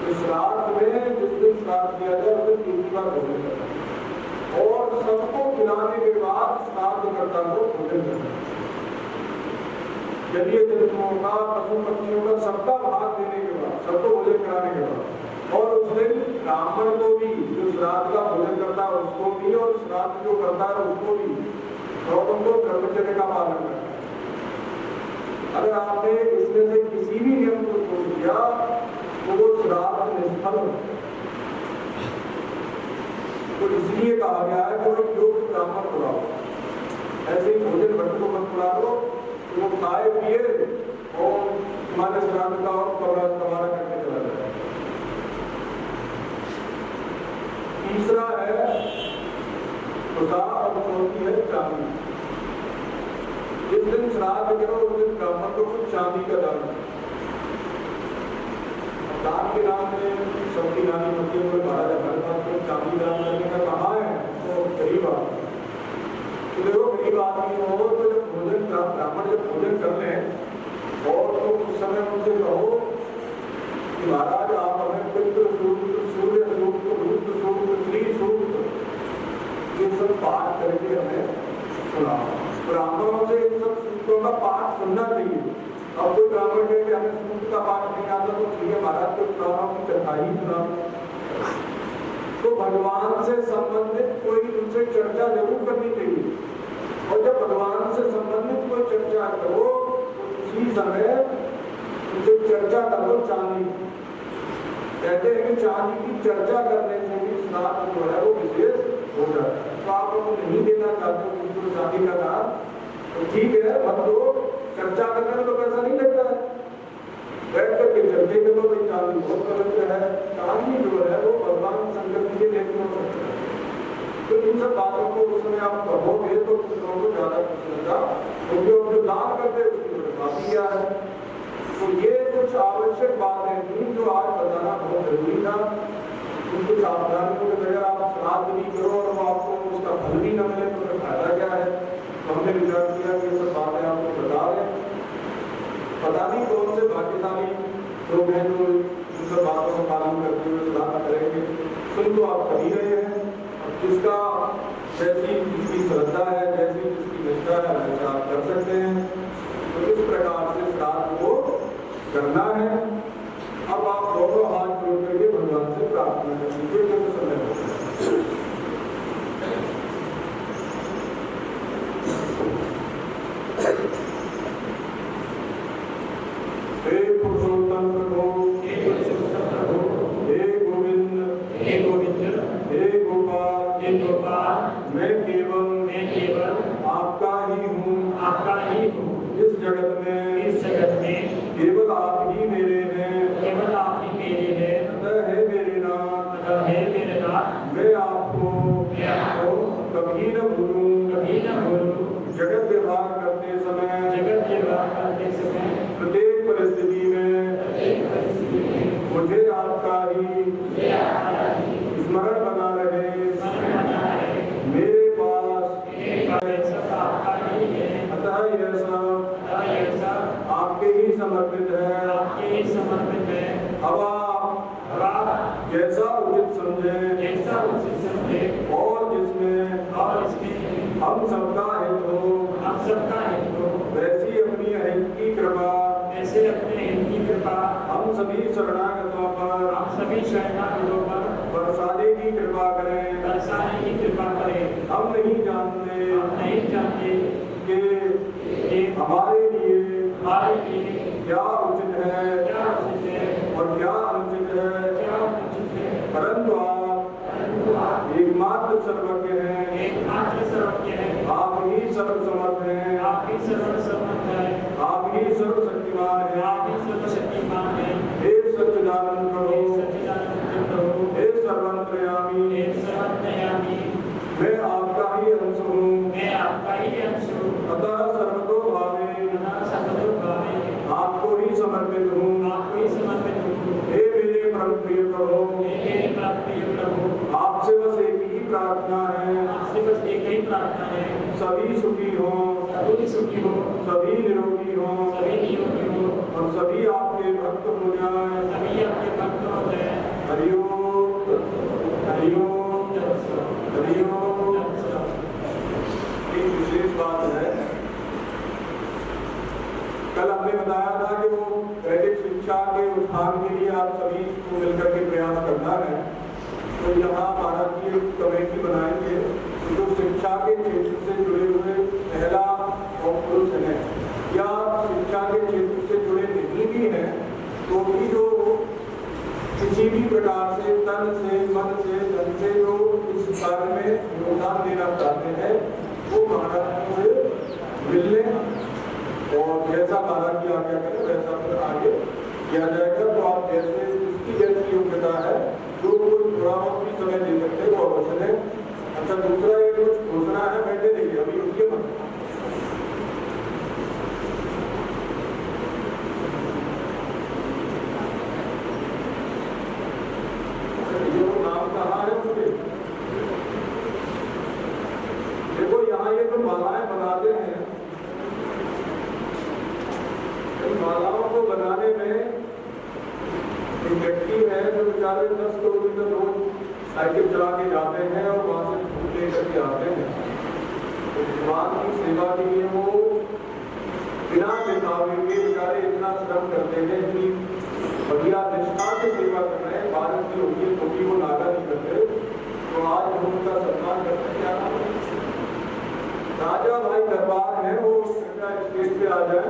तो श्राद्ध में जिस दिन श्राद्ध किया जाए उस दिन 3 बार भोजन करना, और सबको खिलाने के बाद श्राद्धकर्ता को भोजन करना। जलीय जंतुओं का, पशु पक्षियों का सबका भाग देने के बाद, सबको भोजन कराने के बाद, और उस दिन ब्राह्मण को भी, जो श्राद्ध का भोजन करता है उसको भी, और श्राद्ध जो करता है उसको भी, और उनको ब्रह्मचर्य का पालन करना है। अगर आपने इसमें से किसी भी नियम को छोड़ दिया तो वो श्राद्ध निष्फल हो। तो इसलिए कहा गया है कि वो योग्य ब्राह्मण बुलाओ, ऐसे ही भोजन भट्ट को मत बुला लो, वो खाए पिए और तुम्हारे श्राद्ध का और कबाड़ा करके चला जाए। तीसरा है और चौथी है चांदी। जिस दिन श्राद्ध करो उस दिन ब्राह्मण को कुछ चांदी का दान। दान के नाम में सबकी नानी मतियों को कहा जाता है, हमारे पास चांदी दान करने का कहाँ है, तो गरीब आदमी। तो देखो गरीब आदमी हो तो जब भोजन का ब्राह्मण जब भोजन कर लें और तो उस समय उनसे कहो कि महाराज आप हमें पितृ सूक्त, सूर्य सूक्त, रुद्र सूक्त, श्री सूक्त ये सब पाठ करके हमें सुनाओ। ब्राह्मणों से इन सब सूक्तों का पाठ सुनना चाहिए। अब कोई ब्राह्मण के हमें सूक्त का पाठ नहीं आता तो ठीक है महाराज को सुनाओ की कथा ही सुनाओ। तो भगवान से संबंधित कोई उनसे चर्चा जरूर करनी चाहिए, और जब भगवान से संबंधित कोई चर्चा करो उसी समय उनसे चर्चा कर लो चांदी। कहते हैं कि चांदी की चर्चा करने से भी श्राद्ध जो है वो विशेष हो जाता है। तो आप लोग नहीं देना चाहते हो किसी को चांदी का दान तो ठीक है मत दो, चर्चा करने में तो पैसा नहीं लगता है, बैठ करके चर्चे के तो भाई चांदी बहुत पवित्र है, चांदी जो है वो भगवान शंकर जी के लेके हो सकता है। तो इन सब बातों को उस समय आप कहोगे तो लोगों को ज्यादा खुश लगता, क्योंकि जो दान करते हैं उसकी बात क्या है। तो ये कुछ आवश्यक बातें थी जो आज बताना बहुत जरूरी था। उनको सावधानियों के बगैर आप श्राद्ध नहीं करो और आपको उसका फल भी न मिले तो फायदा क्या है। तो हमने विचार भाग्यशाली लोग हैं जो इन सब बातों का पालन करते हुए सुधार करेंगे। सुन तो आप सभी रहे हैं, जिसका जैसी जिसकी श्रद्धा है, जैसी जिसकी निष्ठा है, वैसा आप कर सकते हैं। तो इस प्रकार से श्राद्ध को करना है। अब आप दोनों हाथ जोड़ करके भगवान से प्रार्थना करेंगे। जो समय होगा हे पुरुषोत्तम प्रभु, हे गोविंद, हे गोपाल, मैं केवल आपका ही हूँ। इस जगत में केवल आप ही मेरे हैं। अतः हे मेरे नाथ, मैं आपको कभी न भूलूं। जगत व्यवहार करते समय प्रत्येक परिस्थिति में मुझे आपका ही स्मरण बना रहे। मेरे पास अतः यह सब आपके ही समर्पित है। अब आप जैसा उचित समझे और जिसमें हम सबका हित हो, वैसी अपनी अहित की कृपा हम सभी शरणागतों पर बरसाने की कृपा करें। हम नहीं जानते कि हमारे लिए क्या उचित है और क्या अनुचित है, परंतु आप एकमात्र सर्वज्ञ हैं। आप ही सर्वसमर्थ हैं। आप ही सर्वशक्तिमान हैं। हे सच्चिदानंद प्रभु, हे सर्वंतर्यामी, मैं आपका ही अंश हूँ। अतः सर्वतो भावे आपको ही समर्पित हूँ। हे मेरे परम प्रिय प्रभु, आपसे बस एक ही प्रार्थना है। सभी सुखी हो, सभी निरोगी हो और सभी आपके भक्त हो जाए। हरिओम हरिओम हरिओम। एक विशेष बात है, कल हमने बताया था कि वो वैदिक शिक्षा के उत्थान के लिए आप सभी को मिलकर के प्रयास करना है। तो यहाँ भारतीय कमेटी बनाएंगे जो शिक्षा के क्षेत्र से जुड़े हुए महिला और पुरुष हैं या शिक्षा के क्षेत्र से जुड़े नहीं भी हैं, तो भी जो किसी भी प्रकार से तन से, मन से, धन से जो इस कार्य में योगदान देना चाहते हैं, वो महाराज से मिलने और जैसा महाराज की आज्ञा करें वैसा फिर आगे किया जाएगा। तो आप जैसे जिसकी जैसी योग्यता है, जो कोई थोड़ा बहुत भी समय दे सकते हैं वो अवश्य है। अच्छा, दूसरा ये कुछ घोषणा है, बैठे देखिए अभी उनके मन नाम कहा है मुझे। देखो यहाँ ये जो मालाएं बनाते हैं, इन मालाओं को बनाने में एक व्यक्ति है जो बेचारे 10 किलोमीटर रोज साइकिल चला के जाते हैं और वहां से फूल लेकर के आते हैं। तो भगवान की सेवा के लिए वो बिना दिखावे के बेचारे इतना श्रम करते हैं, इतनी बढ़िया निष्ठा से सेवा कर रहे हैं। भारत की होगी क्योंकि वो नागा नहीं करते। तो आज हम उनका सम्मान करते हैं। क्या राजा भाई दरबार है, वो स्टेज पे आ जाए।